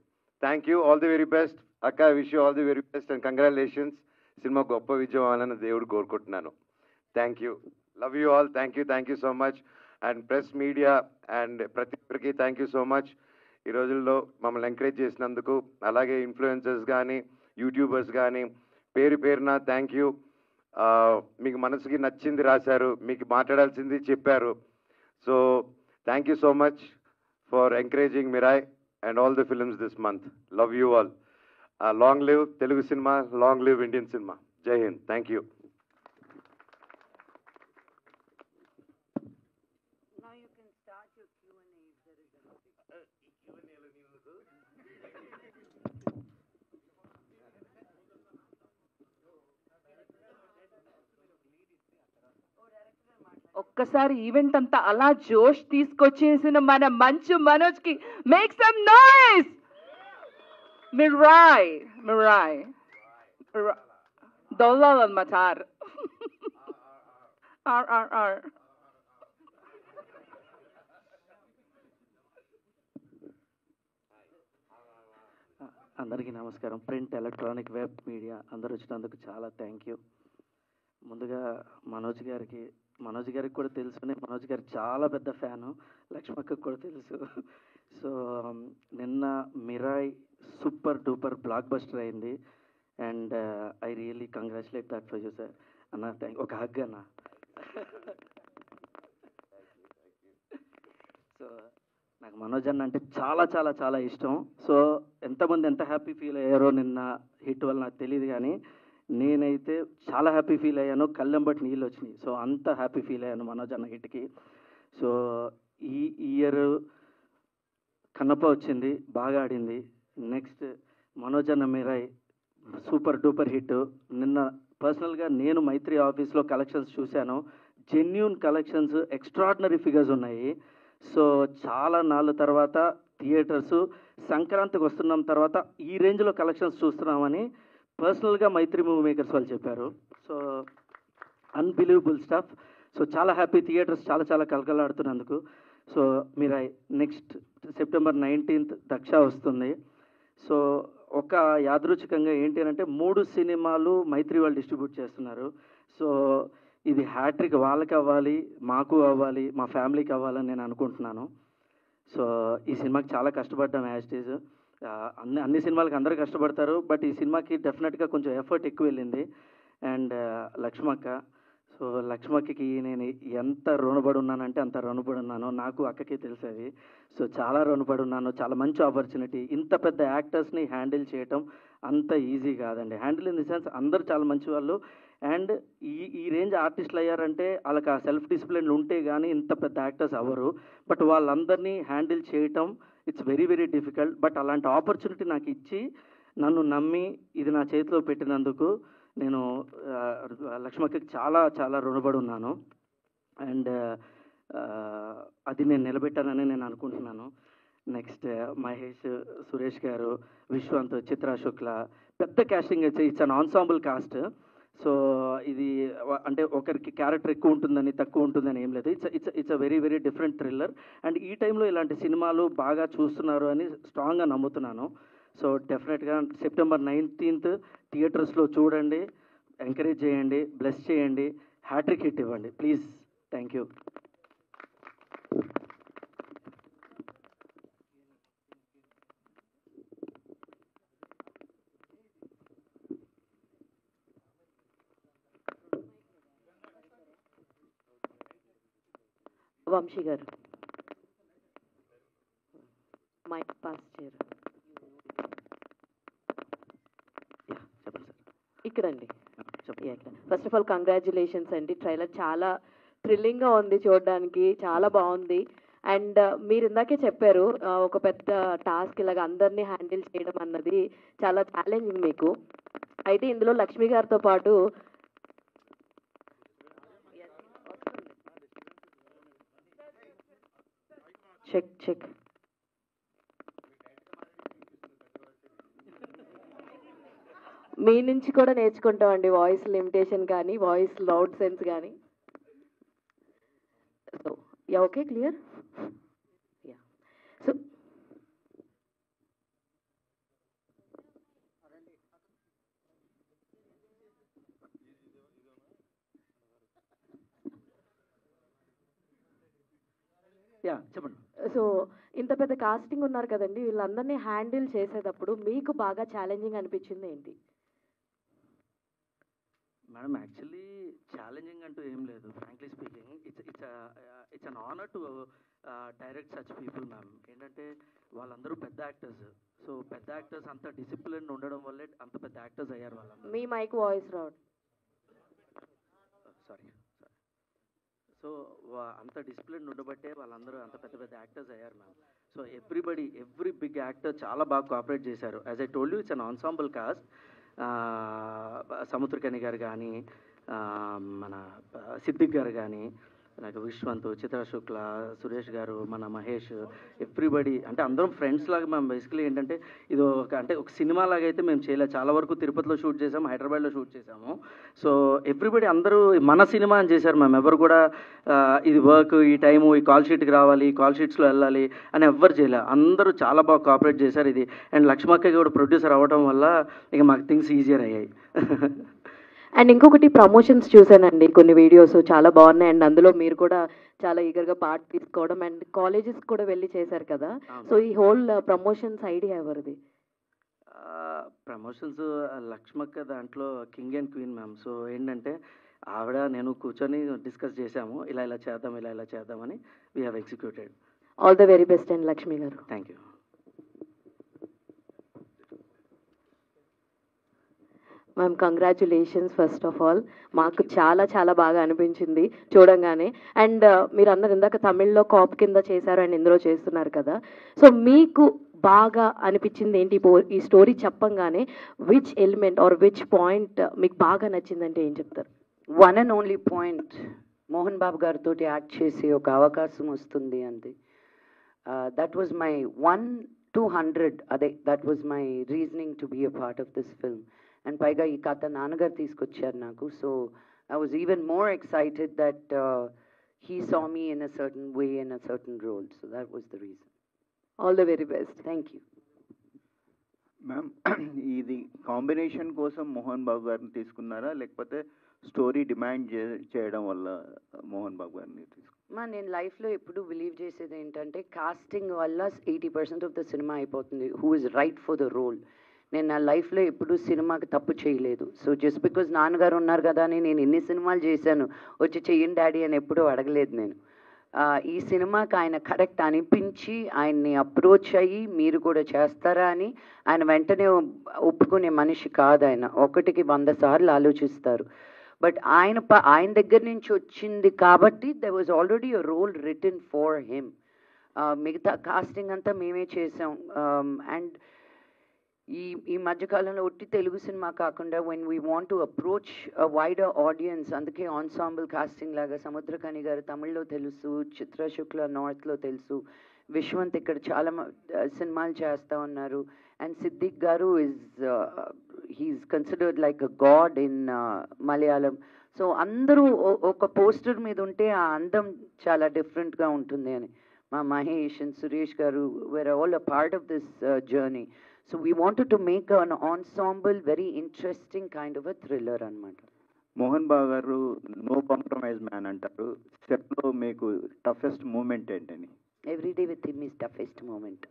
Thank you. All the very best అక్క. Wish you all the very best and congratulations. Cinema గొప్ప విజయం అవ్వాలని దేవుడు కోరుకుంటున్నాను. Thank you. Love you all. Thank you so much. And press media and ప్రతి ఒక్కరికి థ్యాంక్ యూ సో మచ్. ఈ రోజుల్లో మమ్మల్ని ఎంకరేజ్ చేసినందుకు. అలాగే ఇన్ఫ్లుయెన్సర్స్ కానీ యూట్యూబర్స్ కానీ పేరున థ్యాంక్ యూ. మీకు మనసుకి నచ్చింది రాశారు, మీకు మాట్లాడాల్సింది చెప్పారు. So thank you so much for encouraging Mirai and all the films this month. Love you all. Long live Telugu cinema, long live Indian cinema. Jai Hind. Thank you.
ఒక్కసారి ఈవెంట్ అంతా అలా జోష్ తీసుకొచ్చేసిన మన మంచు మనోజ్ కి మేక్ సమ్ నాయిస్. మిరాయ్ దొల్లాలన్నమాట. ఆర్
అందరికీ నమస్కారం. ప్రింట్, ఎలక్ట్రానిక్, వెబ్ మీడియా అందరూ వచ్చినందుకు చాలా థ్యాంక్ యూ. ముందుగా మనోజ్ గారికి కూడా తెలుసు. మనోజ్ గారి చాలా పెద్ద ఫ్యాను. లక్ష్మక్కకు కూడా తెలుసు. సో నిన్న Mirai super duper blockbuster అయింది. And I really congratulate that for you sir. అన్న ఒక హగ్ అన్న. సో నాకు మనోజ్ అన్న అంటే చాలా చాలా చాలా ఇష్టం. సో ఎంతమంది ఎంత హ్యాపీ ఫీల్ అయ్యారో నిన్న హిట్ వల్ల నాకు తెలియదు, కానీ నేనైతే చాలా హ్యాపీ ఫీల్ అయ్యాను. కళ్ళెంబటి నీళ్ళు వచ్చినాయి. సో అంత హ్యాపీ ఫీల్ అయ్యాను మనోజ్ అన్న హిట్కి. సో ఈ ఇయర్ కన్నప్ప వచ్చింది, బాగా ఆడింది. నెక్స్ట్ మనోజ్ అన్న మీరాయ్ సూపర్ డూపర్ హిట్. నిన్న పర్సనల్గా నేను మైత్రి ఆఫీస్లో కలెక్షన్స్ చూశాను. జెన్యూన్ కలెక్షన్స్, ఎక్స్ట్రాడినరీ ఫిగర్స్ ఉన్నాయి. సో చాలా నాళ్ళ తర్వాత థియేటర్స్ సంక్రాంతికి వస్తున్నాం తర్వాత ఈ రేంజ్లో కలెక్షన్స్ చూస్తున్నామని పర్సనల్గా మైత్రి మూవీ మేకర్స్ వాళ్ళు చెప్పారు. So unbelievable stuff. సో చాలా హ్యాపీ, థియేటర్స్ చాలా చాలా కలకలాడుతున్నందుకు. సో మీరు నెక్స్ట్ సెప్టెంబర్ 19th దక్ష వస్తుంది. సో ఒక యాదృచ్ఛికంగా ఏంటి అంటే 3 సినిమాలు మైత్రి వాళ్ళు డిస్ట్రిబ్యూట్ చేస్తున్నారు. సో ఇది హ్యాట్రిక్ వాళ్ళకి అవ్వాలి, మాకు అవ్వాలి, మా ఫ్యామిలీకి అవ్వాలని నేను అనుకుంటున్నాను. సో ఈ సినిమాకి చాలా కష్టపడ్డాం యాజ్ ఇట్ ఈజ్. అన్ని సినిమాలకి అందరూ కష్టపడతారు, బట్ ఈ సినిమాకి డెఫినెట్గా కొంచెం ఎఫర్ట్ ఎక్కువ వెళ్ళింది. అండ్ లక్ష్మక్క, సో లక్ష్మక్కకి నేను ఎంత రుణపడి ఉన్నానంటే అంత రుణపడి ఉన్నాను. నాకు అక్కకి తెలిసేది. సో చాలా రుణపడి ఉన్నాను. చాలా మంచి ఆపర్చునిటీ. ఇంత పెద్ద యాక్టర్స్ని హ్యాండిల్ చేయటం అంత ఈజీ కాదండి. హ్యాండిల్ ఇన్ ది సెన్స్ అందరూ చాలా మంచి వాళ్ళు. అండ్ ఈ రేంజ్ ఆర్టిస్టులు అయ్యారంటే వాళ్ళకి ఆ సెల్ఫ్ డిసిప్లిన్ ఉంటే కానీ ఇంత పెద్ద యాక్టర్స్ అవ్వరు. బట్ వాళ్ళందరినీ హ్యాండిల్ చేయటం it's very very difficult. But అలాంటి ఆపర్చునిటీ నాకు ఇచ్చి నన్ను నమ్మి ఇది నా చేతిలో పెట్టినందుకు నేను లక్ష్మక్కకి చాలా చాలా రుణపడి ఉన్నాను. అండ్ అది నేను నిలబెట్టానని నేను అనుకుంటున్నాను. నెక్స్ట్ మహేష్, సురేష్ గారు, విశ్వంత్, చిత్రా శుక్ల, పెద్ద casting. It's an ensemble cast. So ఇది అంటే ఒకరికి క్యారెక్టర్ ఎక్కువ ఉంటుందని తక్కువ ఉంటుందని ఏం లేదు. It's a very very different thriller. And ఈ టైంలో ఇలాంటి సినిమాలు బాగా చూస్తున్నారు అని స్ట్రాంగ్గా నమ్ముతున్నాను. సో డెఫినెట్గా సెప్టెంబర్ 19th థియేటర్స్లో చూడండి, ఎంకరేజ్ చేయండి, బ్లెస్ చేయండి, హ్యాట్రిక్ హిట్ ఇవ్వండి please. Thank you.
Vamshi garu mic pass చేయరు.
చెప్పండి సార్.
ఇక్కడండి.
చెప్పండి.
ఫస్ట్ ఆఫ్ ఆల్ కంగ్రాచులేషన్స్ అండి. ట్రైలర్ చాలా థ్రిల్లింగ్గా ఉంది, చూడడానికి చాలా బాగుంది. అండ్ మీరు ఇందాకే చెప్పారు ఒక పెద్ద టాస్క్ ఇలాగ అందరినీ హ్యాండిల్ చేయడం అన్నది చాలా ఛాలెంజింగ్ మీకు. అయితే ఇందులో లక్ష్మి గారితో పాటు చెక్ మీ నుంచి కూడా నేర్చుకుంటామండి, వాయిస్ లిమిటేషన్ కానీ వాయిస్ లౌడ్ సెన్స్ కానీ. So yeah, okay, clear. Yeah, so
చెప్పండి.
సో ఇంత పెద్ద కాస్టింగ్ ఉన్నారు కదండి, వీళ్ళందరినీ హ్యాండిల్ చేసేటప్పుడు మీకు బాగా ఛాలెంజింగ్ అనిపించింది ఏంటి?
మేడం యాక్చువల్లీ ఛాలెంజింగ్ అంటూ ఏం లేదు. Frankly speaking it's an honour to direct such people ma'am. ఏంటంటే వాళ్ళందరూ పెద్ద యాక్టర్స్. సో పెద్ద యాక్టర్స్ అంత డిసిప్లిన్ ఉండడం వల్లే అంత పెద్ద యాక్టర్స్ అయ్యారు వాళ్ళందరూ.
మీ మైక్ వాయిస్ రావడం.
సారీ. సో అంత డిసిప్లిన్ ఉండబట్టే వాళ్ళందరూ అంత పెద్ద పెద్ద యాక్టర్స్ అయ్యారు ma'am. So every big actor చాలా బాగా కోఆపరేట్ చేశారు. As I told you it's an ensemble cast. Samuthirakani garu కానీ, మన సిద్దిక్ గారు కానీ, నాకు విశ్వంత్, చిత్రా శుక్ల, సురేష్ గారు, మన మహేష్, ఎవ్రీబడి అంటే అందరం ఫ్రెండ్స్ లాగా. మేము బేసికలీ ఏంటంటే ఇది ఒక సినిమా లాగా అయితే మేము చేయలేదు. చాలా వరకు తిరుపతిలో షూట్ చేసాము, హైదరాబాద్లో షూట్ చేసాము. సో ఎవ్రీబడి అందరూ మన సినిమా అని చేశారు మేము. ఎవరు కూడా ఇది వర్క్, ఈ టైము, ఈ కాల్ షీట్కి రావాలి, ఈ కాల్ షీట్స్లో వెళ్ళాలి అని ఎవ్వరు చేయలేదు. అందరూ చాలా బాగా కోఆపరేట్ చేశారు. ఇది అండ్ లక్ష్మక్క కూడా ప్రొడ్యూసర్ అవ్వడం వల్ల ఇక మాకు థింగ్స్ ఈజియర్ అయ్యాయి.
అండ్ ఇంకొకటి ప్రమోషన్స్ చూసానండి, కొన్ని వీడియోస్ చాలా బాగున్నాయి. అండ్ అందులో మీరు కూడా చాలా ఈగర్గా పార్ట్ తీసుకోవడం అండ్ కాలేజెస్ కూడా వెళ్ళి చేశారు కదా. సో ఈ హోల్ ప్రమోషన్స్ ఐడియా ఎవరిది?
ప్రమోషన్స్ లక్ష్మక్క దాంట్లో king and queen ma'am. So ఏంటంటే ఆవిడ నేను కూర్చొని డిస్కస్ చేశాము, ఇలా చేద్దామని we have executed.
All the very best and Lakshmi garu.
Thank you.
Ma'am congratulations first of all. మాకు చాలా చాలా బాగా అనిపించింది చూడంగానే. అండ్ మీరు అన్నారు ఇందాక తమిళ్లో కాప్ కింద చేశారు అండ్ ఇందులో చేస్తున్నారు కదా, సో మీకు బాగా అనిపించింది ఏంటి ఈ స్టోరీ చెప్పంగానే? Which element or which point మీకు బాగా నచ్చిందంటే ఏం చెప్తారు?
One and only point, Mohan Babu గారితో యాక్ట్ చేసే ఒక అవకాశం వస్తుంది అంతే. దట్ వాజ్ మై 1-200, అదే that was my reasoning to be a part of this film. And పైగా ఈ కథ నాన్నగారు తీసుకొచ్చారు నాకు. So I was even more excited that he saw me in a certain way in a certain role. So that was the reason.
All the very best.
Thank you
ma'am. ఇది combination కోసం మోహన్ బాబు గారిని తీసుకున్నారా, లేకపోతే story demand చేయడం వల్ల మోహన్ బాబు గారిని తీసుకున్నారా?
నేను లైఫ్లో ఎప్పుడు బిలీవ్ చేసేది ఏంటంటే కాస్టింగ్ వల్ల 80% ఆఫ్ ద సినిమా అయిపోతుంది. Who is right for the role. నేను నా లైఫ్లో ఎప్పుడు సినిమాకి తప్పు చేయలేదు. సో జస్ట్ బికాజ్ నాన్నగారు ఉన్నారు కదా అని నేను ఎన్ని సినిమాలు చేశాను, వచ్చి చెయ్యండి డాడీ అని ఎప్పుడూ అడగలేదు నేను. ఈ సినిమాకి ఆయన కరెక్ట్ అనిపించి ఆయన్ని అప్రోచ్ అయ్యి మీరు కూడా చేస్తారా అని ఆయన వెంటనే ఒప్పుకునే మనిషి కాదు. ఆయన 1కి 100 సార్లు ఆలోచిస్తారు. బట్ ఆయన దగ్గర నుంచి వచ్చింది కాబట్టి there was already a role written for him. మిగతా కాస్టింగ్ అంతా మేమే చేసాం. అండ్ ఈ మధ్యకాలంలో ఒట్టి తెలుగు సినిమా కాకుండా when we want to approach a wider audience, అందుకే ఆన్సాంబుల్ కాస్టింగ్ లాగా సముద్రకని గారు తమిళ్లో తెలుసు, చిత్ర శుక్ల నార్త్లో తెలుసు, విశ్వంత్ ఇక్కడ చాలా సినిమాలు చేస్తూ ఉన్నారు. And Siddique garu he's considered like a god in Malayalam. So అందరూ ఒక పోస్టర్ మీద ఉంటే ఆ అందం చాలా డిఫరెంట్గా ఉంటుంది అని. మా Mahesh and Suresh garu were all a part of this journey. So we wanted to make an ensemble, very interesting kind of a thriller అన్నమాట.
మోహన్ బాబు గారు నో కాంప్రమైజ్ మ్యాన్ అంటారు. సెట్లో మీకు టఫెస్ట్ మూమెంట్ ఏంటని?
Every day with him is toughest moment.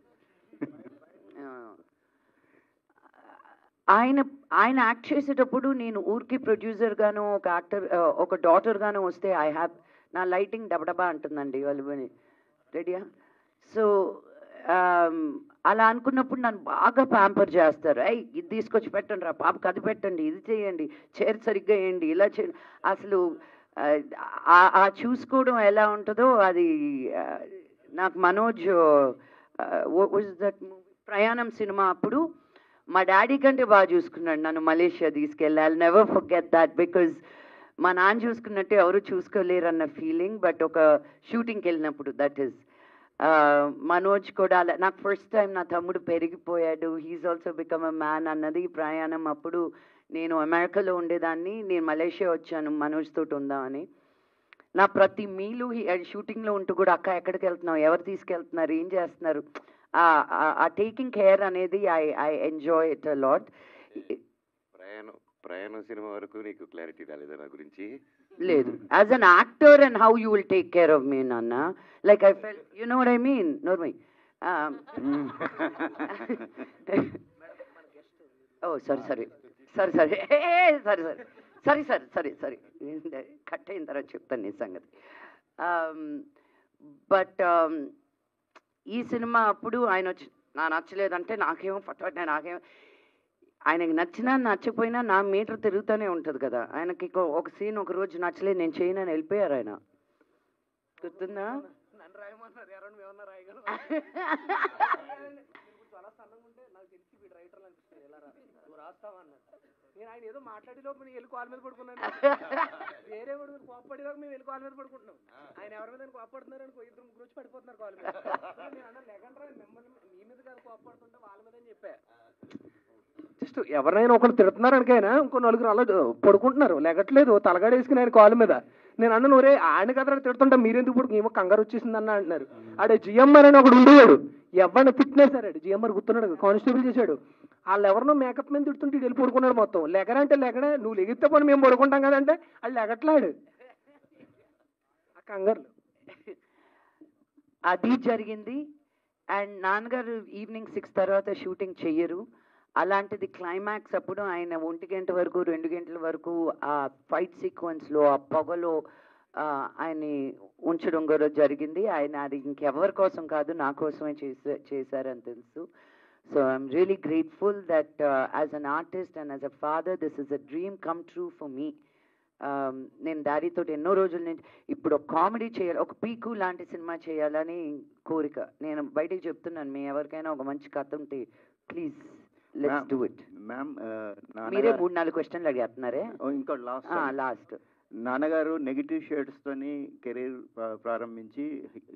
ఆయన act చేసేటప్పుడు నేను ఊరికి ప్రొడ్యూసర్ గాను ఒక యాక్టర్ ఒక డాటర్ గాను వస్తే ఐ హ్యావ్ నా లైటింగ్ డబడబా అంటుందండి వాళ్ళు రెడీయా. సో అలా అనుకున్నప్పుడు నన్ను బాగా ప్యాంపర్ చేస్తారు. ఇది తీసుకొచ్చి పెట్టండి రా పాపకి, అది పెట్టండి, ఇది చేయండి, చైర్ సరిగ్గా వేయండి, ఇలా చేయండి. అసలు ఆ చూసుకోవడం ఎలా ఉంటుందో అది నాకు మనోజ్ దట్ ప్రయాణం సినిమా అప్పుడు మా డాడీ కంటే బాగా చూసుకున్నాడు నన్ను. మలేషియా తీసుకెళ్ళి I never forget that. Because మా నాన్న చూసుకున్నట్టు ఎవరు చూసుకోలేరు అన్న ఫీలింగ్. బట్ ఒక షూటింగ్కి వెళ్ళినప్పుడు దట్ ఈస్ మనోజ్ కూడా అలా నాకు ఫస్ట్ టైం నా తమ్ముడు పెరిగిపోయాడు, he is also become a man అన్నది ప్రయాణం. అప్పుడు నేను అమెరికాలో ఉండేదాన్ని, నేను మలేషియా వచ్చాను మనోజ్ తోటి ఉందామని. నా ప్రతి మీలు షూటింగ్లో ఉంటూ కూడా అక్క ఎక్కడికి వెళ్తున్నావు, ఎవరు తీసుకెళ్తున్నారు, ఏం చేస్తున్నారు, ఆ టేకింగ్ కేర్ అనేది I enjoy it a lot.
ప్రయాణం సినిమా వరకు నీకు క్లారిటీ రాలేదా నా గురించి?
లేదు, as an actor and how you will take care of me నాన్న, like I fell, you know what I mean. నోర్మై ఓ సారీ కట్ అయిన తర్వాత చెప్తాను నీ సంగతి. బట్ ఈ సినిమా అప్పుడు ఆయన వచ్చి నా నచ్చలేదంటే నాకేమో నాకేమో ఆయనకి నచ్చినా నచ్చకపోయినా నా మీటర్ తిరుగుతూనే ఉంటుంది కదా. ఆయనకి ఒక సీన్ ఒక రోజు నచ్చలేదు, నేను చేయనని వెళ్ళిపోయారు ఆయన. గుర్తుందా?
నేను ఆయన ఏదో మాట్లాడేలోపు నేను వెళ్ళి కాల్ మీద పడుకున్నాను. వేరే వాడు కోపపడేలోపు మేము వెళ్ళి కాల్ మీద పడుకుంటున్నాం. ఆయన ఎవరి మీద కోపడుతున్నారు అనుకో, 2-3 వచ్చి పడిపోతున్నారు కాల్ మీద. నేను అన్న లేకంటే మిమ్మల్ని మీ మీద కాదు కోపడుతుంటే వాళ్ళ మీద అని చెప్పా. జస్ట్ ఎవరైనా ఒకరు తిడుతున్నారు అనుకైనా ఇంకో 4 అలా పడుకుంటున్నారు, లెగట్లేదు, తలగాడేసుకుని ఆయన కాల్ మీద. నేను అన్న నూరే ఆయన కథ తిడుతుంటే మీరెందుకు పడుకు, ఏమో కంగారు వచ్చేసింది అన్న అంటున్నారు. ఆడే జిఎంఆర్ అని ఒకడు ఉండేవాడు, ఎవరిని ఫిట్నెస్ సరే జిఎంఆర్ గుర్తున్నాడు, కానిస్టేబుల్ చేశాడు. వాళ్ళు ఎవరినో మేకప్ మీద తిడుతుంటే వెళ్ళి పడుకున్నాడు. మొత్తం లెగరంటే లెగడే, నువ్వు లెగితే పని మేము పడుకుంటాం కదంటే వాళ్ళు లెగట్లాడు ఆ కంగారు.
అది జరిగింది. అండ్ నాన్నగారు ఈవినింగ్ 6 తర్వాత షూటింగ్ చెయ్యరు. అలాంటిది క్లైమాక్స్ అప్పుడు ఆయన 1 గంట వరకు 2 గంటల వరకు ఆ ఫైట్ సీక్వెన్స్లో ఆ పొగలో ఆయన్ని ఉంచడం కూడా జరిగింది. ఆయన అది ఇంకెవరి కోసం కాదు, నా కోసమే చేశారని తెలుసు. So I'm really grateful that as an artist and as a father, this is a dream come true for me. నేను డాడీతో ఎన్నో రోజుల నుంచి ఇప్పుడు ఒక కామెడీ చేయాలి, ఒక పీకు లాంటి సినిమా చేయాలని కోరిక. నేను బయటికి చెప్తున్నాను, మీ ఎవరికైనా ఒక మంచి కథ ఉంటే please let's do it.
Ma'am
మీరే 3-4 క్వశ్చన్లు అడిగేస్తున్నారే.
ఇంకో
లాస్ట్
నాన్నగారు నెగిటివ్ షేడ్స్తోని కెరీర్ ప్రారంభించి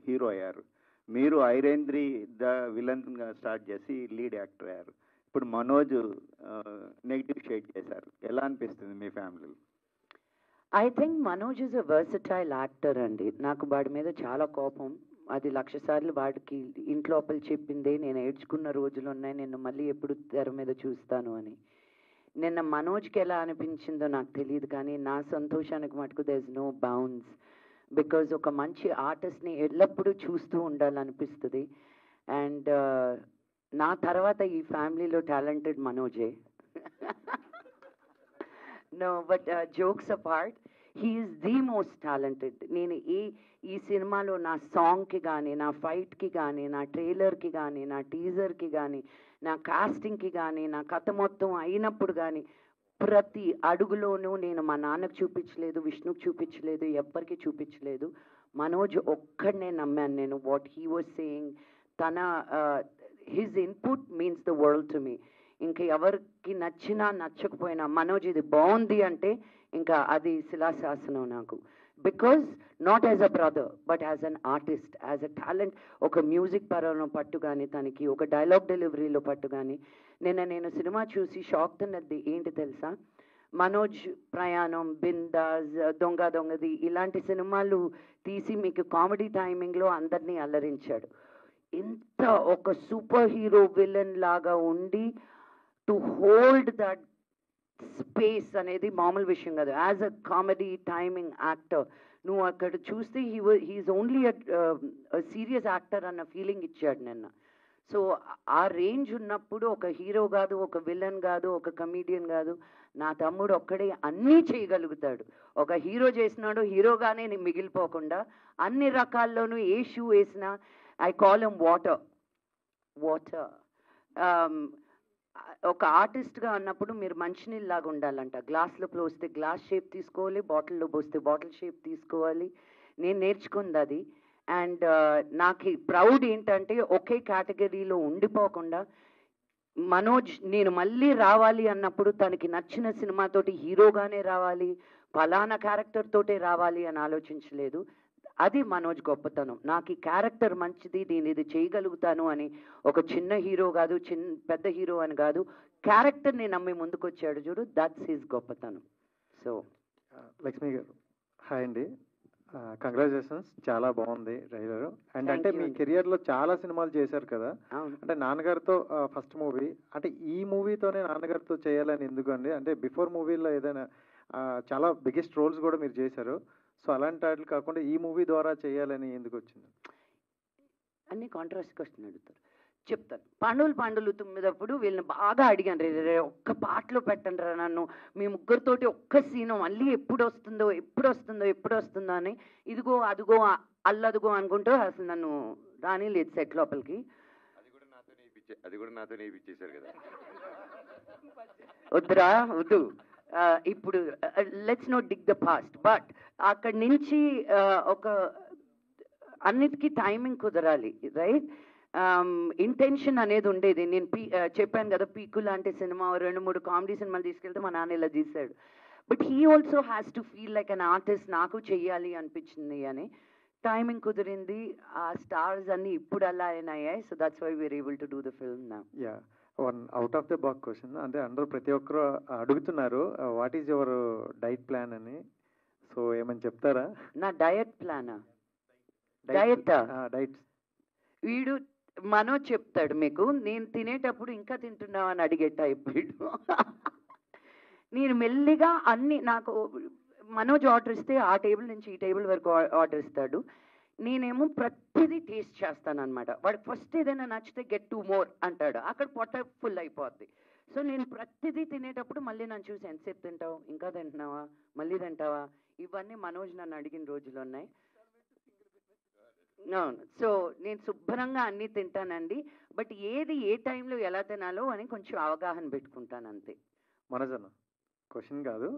హీరో అయ్యారు. మీరు ఐరేంద్రి ద విలన్గా స్టార్ట్ చేసి లీడ్ యాక్టర్ అయ్యారు. ఇప్పుడు మనోజ్ నెగిటివ్ షేడ్ చేశారు. ఎలా అనిపిస్తుంది మీ ఫ్యామిలీలో?
I think Manoj is a versatile actor అండి. నాకు వాడి మీద చాలా కోపం. అది 1,00,000 సార్లు వాడికి ఇంట్లోపల చెప్పిందే. నేను ఏడ్చుకున్న రోజులు ఉన్నాయి, నిన్ను మళ్ళీ ఎప్పుడు తెర మీద చూస్తాను అని. నిన్న మనోజ్కి ఎలా అనిపించిందో నాకు తెలియదు, కానీ నా సంతోషానికి మటుకు there is no bounds. Because ఒక మంచి ఆర్టిస్ట్ని ఎల్లప్పుడూ చూస్తూ ఉండాలనిపిస్తుంది. అండ్ నా తర్వాత ఈ ఫ్యామిలీలో talented మనోజే. No, but jokes apart, he is the most talented. నేను ఈ సినిమాలో నా సాంగ్కి కానీ, నా ఫైట్కి కానీ, నా ట్రైలర్కి కానీ, నా టీజర్కి కానీ, నా కాస్టింగ్కి కానీ, నా కథ మొత్తం అయినప్పుడు కానీ ప్రతి అడుగులోనూ నేను మా నాన్నకు చూపించలేదు, విష్ణుకు చూపించలేదు, ఎవ్వరికి చూపించలేదు. మనోజ్ ఒక్కడనే నమ్మాను నేను. వాట్ హీ వాజ్ సేయింగ్, తన his input means the world to me. ఇంకా ఎవరికి నచ్చినా నచ్చకపోయినా మనోజ్ ఇది బాగుంది అంటే ఇంకా అది శిలాశాసనం నాకు. Because not as a brother but as an artist, as a talent. ఒక మ్యూజిక్ పరంలో పట్టు కానీ, తనకి ఒక డైలాగ్ డెలివరీలో పట్టు కానీ. నేను సినిమా చూసి షాక్ తిన్నది ఏంటి తెలుసా? మనోజ్ ప్రయాణం, బిందాస్, దొంగ దొంగది ఇలాంటి సినిమాలు తీసి మీకు కామెడీ టైమింగ్లో అందరినీ అల్లరించాడు. ఇంత ఒక సూపర్ హీరో విలన్ లాగా ఉండి టు హోల్డ్ దట్ స్పేస్ అనేది మామూలు విషయం కాదు. As a comedy timing actor నువ్వు అక్కడ చూస్తే హీఈస్ ఓన్లీ సీరియస్ యాక్టర్ అన్న ఫీలింగ్ ఇచ్చాడు నిన్న. సో ఆ రేంజ్ ఉన్నప్పుడు ఒక హీరో కాదు, ఒక విలన్ కాదు, ఒక కమీడియన్ కాదు, నా తమ్ముడు ఒక్కడే అన్నీ చేయగలుగుతాడు. ఒక హీరో చేసినాడు, హీరోగానే మిగిలిపోకుండా అన్ని రకాల్లోనూ ఏ షూ వేసినా ఐ కాల్ హిమ్ వాటర్. ఒక ఆర్టిస్ట్గా అన్నప్పుడు మీరు మంచినీళ్ళలాగా ఉండాలంట. గ్లాస్లో పోస్తే గ్లాస్ షేప్ తీసుకోవాలి, బాటిల్లో పోస్తే బాటిల్ షేప్ తీసుకోవాలి. నేను నేర్చుకుంది అది. అండ్ నాకు ప్రౌడ్ ఏంటంటే ఒకే కేటగిరీలో ఉండిపోకుండా మనోజ్ నేను మళ్ళీ రావాలి అన్నప్పుడు తనకి నచ్చిన సినిమాతోటి హీరోగానే రావాలి, ఫలానా క్యారెక్టర్ తోటే రావాలి అని ఆలోచించలేదు. అది మనోజ్ గొప్పతనం. నాకు ఈ క్యారెక్టర్ మంచిది, నేను ఇది చేయగలుగుతాను అని ఒక చిన్న హీరో కాదు, పెద్ద హీరో అని కాదు, క్యారెక్టర్ని నమ్మి ముందుకు వచ్చాడు చూడు, దట్స్ హిస్ గొప్పతనం. సో
లక్ష్మి గారు హాయ్ అండి, కంగ్రాచులేషన్స్, చాలా బాగుంది ట్రైలర్. అండ్ అంటే మీ కెరియర్లో చాలా సినిమాలు చేశారు కదా, అంటే నాన్నగారితో ఫస్ట్ మూవీ, అంటే ఈ మూవీతోనే నాన్నగారితో చేయాలని ఎందుకు అండి? అంటే బిఫోర్ మూవీలో ఏదైనా చాలా బిగ్గెస్ట్ రోల్స్ కూడా మీరు చేశారు, సో అలాంటి వాటికి కాకుండా ఈ మూవీ ద్వారా చేయాలని ఎందుకు వచ్చింది?
అన్ని కాంట్రాస్ట్ క్వశ్చన్ అడుగుతారు, చెప్తాను. పాండవులు తుమ్మిదప్పుడు వీళ్ళని బాగా అడిగాను, రే ఒక్క పాటలో పెట్టండి రా నన్ను, మీ ముగ్గురితోటి ఒక్క సీను మళ్ళీ ఎప్పుడు వస్తుందో అని ఇదిగో అదిగో అల్లదుగో అనుకుంటూ అసలు నన్ను రాని లేదు సెట్ లోపలికి.
అది కూడా నాతో ఇచ్చేసారు కదా.
వద్దురా వద్దు. ఇప్పుడు let's not dig the past. But అక్కడి నుంచి ఒక అన్నిటికీ టైమింగ్ కుదరాలి, రైట్? ఇంటెన్షన్ అనేది ఉండేది. నేను చెప్పాను కదా, పీకు లాంటి సినిమా 2-3 కామెడీ సినిమాలు తీసుకెళ్తే మా నాన్న ఇలా తీశాడు. But he also has to feel like an artist, నాకు చెయ్యాలి అనిపించింది అని. టైమింగ్ కుదిరింది, ఆ స్టార్స్ అన్ని ఇప్పుడు అలా అయినాయి. So that's why we are able to do the film now.
Yeah, one out of the box question, అంటే అందరూ ప్రతి ఒక్కరు అడుగుతున్నారు what is your diet plan అని, సో ఏమని చెప్తారా?
నా డయట్ ప్లానా? డైట్ వీడు మనోజ్ చెప్తాడు మీకు. నేను తినేటప్పుడు ఇంకా తింటున్నావు అని అడిగే టైప్ వీడు. నేను మెల్లిగా అన్ని, నాకు మనోజ్ ఆర్డర్ ఇస్తే ఆ టేబుల్ నుంచి ఈ టేబుల్ వరకు ఆర్డర్ ఇస్తాడు, నేనేమో ప్రతిదీ టేస్ట్ చేస్తాను అనమాట. వాడికి ఫస్ట్ ఏదైనా నచ్చితే గెట్ 2 more అంటాడు, అక్కడ పొట్ట ఫుల్ అయిపోద్ది. సో నేను ప్రతిదీ తినేటప్పుడు మళ్ళీ నన్ను చూసి ఎంతసేపు తింటావు, ఇంకా తింటున్నావా, మళ్ళీ తింటావా, ఇవన్నీ మనోజ్ నన్ను అడిగిన రోజులు ఉన్నాయి. అవును. సో నేను శుభ్రంగా అన్నీ తింటానండి. బట్ ఏది ఏ టైంలో ఎలా తినాలో అని కొంచెం అవగాహన పెట్టుకుంటాను అంతే.
మనోజ్ అన్న క్వశ్చన్ కాదు,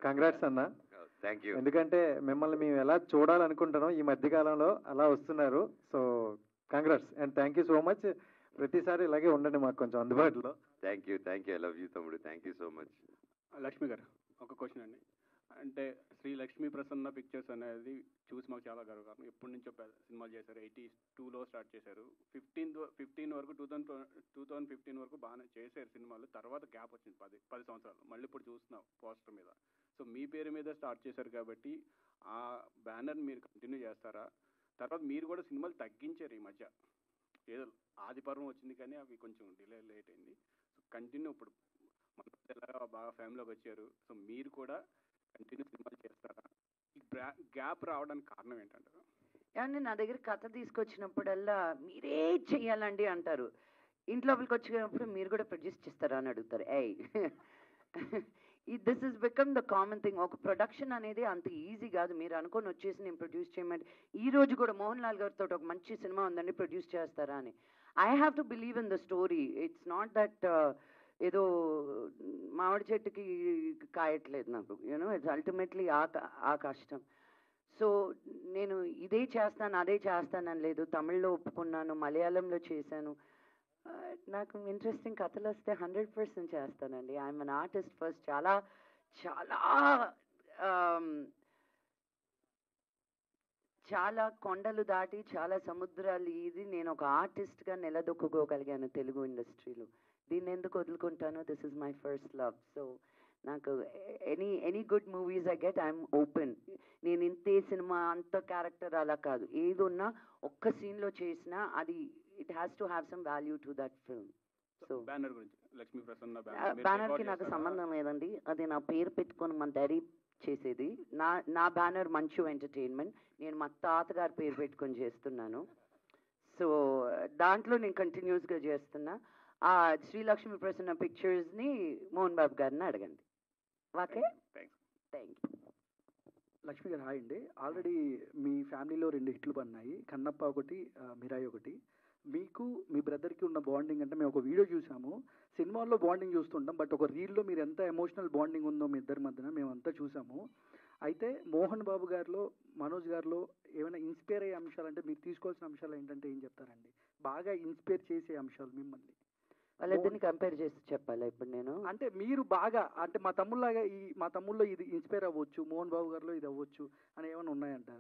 కంగ్రాట్స్ అన్న.
Thank you.
ఎందుకంటే మిమ్మల్ని మేము ఎలా చూడాలనుకుంటున్నాం ఈ మధ్యకాలంలో అలా వస్తున్నారు. So congrats and thank you so much. ప్రతిసారి ఇలాగే ఉండండి మాకు కొంచెం అందుబాటులో.
Thank you. I love you తమ్ముడు. Thank you so much.
Lakshmi గారు ఒక క్వశ్చన్ అండి. అంటే శ్రీ లక్ష్మీ ప్రసన్న పిక్చర్స్ అనేది చూసి మాకు చాలా గర్వకారణం. ఎప్పటి నుంచో సినిమాలు చేశారు. 82లో స్టార్ట్ చేశారు. 15 వరకు 2015 వరకు బాగానే చేశారు సినిమాలు. తర్వాత గ్యాప్ వచ్చింది 10 సంవత్సరాలు. మళ్ళీ ఇప్పుడు చూస్తున్నాం పోస్టర్ మీద. సో మీ పేరు మీద స్టార్ట్ చేశారు కాబట్టి ఆ బ్యానర్ మీరు కంటిన్యూ చేస్తారా? తర్వాత మీరు కూడా సినిమాలు తగ్గించారు ఈ మధ్య. ఏదో ఆదిపర్వం వచ్చింది కానీ అవి కొంచెం లేట్ అయింది. సో కంటిన్యూ ఇప్పుడు మన ఎలాగా బాగా ఫ్యామిలీలోకి వచ్చారు. సో మీరు కూడా కంటిన్యూ సినిమాలు చేస్తారా? ఈ గ్యాప్ రావడానికి కారణం ఏంటంటారు?
ఏమంటే నా దగ్గర కథ తీసుకొచ్చినప్పుడల్లా మీరే చెయ్యాలండి అంటారు. ఇంట్లోపలికి వచ్చినప్పుడు మీరు కూడా ప్రొడ్యూస్ చేస్తారా అని అడుగుతారు. This is become the common thing. ఒక ప్రొడక్షన్ అనేది అంత ఈజీ కాదు. మీరు అనుకొని వచ్చేసి నేను ప్రొడ్యూస్ చేయమంటే, ఈ రోజు కూడా మోహన్ లాల్ గారితో ఒక మంచి సినిమా ఉందండి ప్రొడ్యూస్ చేస్తారా అని. I have to believe in the story. It's not that ఏదో మామిడి చెట్టుకి కాయట్లేదు నాకు. యూనో ఇట్స్ అల్టిమేట్లీ ఆ కష్టం. సో నేను ఇదే చేస్తాను అదే చేస్తానని లేదు. తమిళ్లో ఒప్పుకున్నాను, మలయాళంలో చేశాను. నాకు ఇంట్రెస్టింగ్ కథలు వస్తే 100% చేస్తానండి. I'm an artist first. చాలా చాలా చాలా కొండలు దాటి చాలా సముద్రాలు ఇది నేను ఒక ఆర్టిస్ట్గా నిలదొక్కుకోగలిగాను తెలుగు ఇండస్ట్రీలో. దీన్ని ఎందుకు వదులుకుంటాను? This is my first love. So నాకు any good movies I get I'm open. నేను ఇంతే సినిమా అంత క్యారెక్టర్ అలా కాదు. ఏది ఉన్నా ఒక్క సీన్లో చేసినా అది it has to have some value to that film. So
banner గురించి లక్ష్మీ ప్రసన్న
బ్యానర్కి నాకు సంబంధం లేదండి. అది నా పేరు పెట్టుకొని మన డాడీ చేసేది. నా బ్యానర్ మంచు ఎంటర్టైన్మెంట్. నేను మా తాతగారి పేరు పెట్టుకొని చేస్తున్నాను. సో దాంట్లో నేను కంటిన్యూస్గా చేస్తున్నా. ఆ శ్రీలక్ష్మి ప్రసన్న పిక్చర్స్ని మోహన్ బాబు గారిని అడగండి. Okay, thank you.
లక్ష్మి గారు హాయ్ అండి. ఆల్రెడీ మీ ఫ్యామిలీలో 2 హిట్లు పడినాయి, కన్నప్ప ఒకటి, మిరాయి ఒకటి. మీకు మీ బ్రదర్కి ఉన్న బాండింగ్ అంటే మేము ఒక వీడియో చూసాము. సినిమాల్లో బాండింగ్ చూస్తుంటాం, బట్ ఒక రీల్లో మీరు ఎంత ఎమోషనల్ బాండింగ్ ఉందో మీ ఇద్దరి మధ్యన మేమంతా చూసాము. అయితే మోహన్ బాబు గారిలో మనోజ్ గారిలో ఏమైనా ఇన్స్పైర్ అయ్యే అంశాలు అంటే మీరు తీసుకోవాల్సిన అంశాలు ఏంటంటే ఏం చెప్తారండి? బాగా ఇన్స్పైర్ చేసే అంశాలు మిమ్మల్ని
వాళ్ళిద్దరిని కంపేర్ చేసి చెప్పాలా ఇప్పుడు నేను?
అంటే మీరు బాగా అంటే మా తమ్ముళ్ళలో ఇది ఇన్స్పైర్ అవ్వచ్చు, మోహన్ బాబు గారిలో ఇది అవ్వచ్చు అని ఏమైనా ఉన్నాయంట?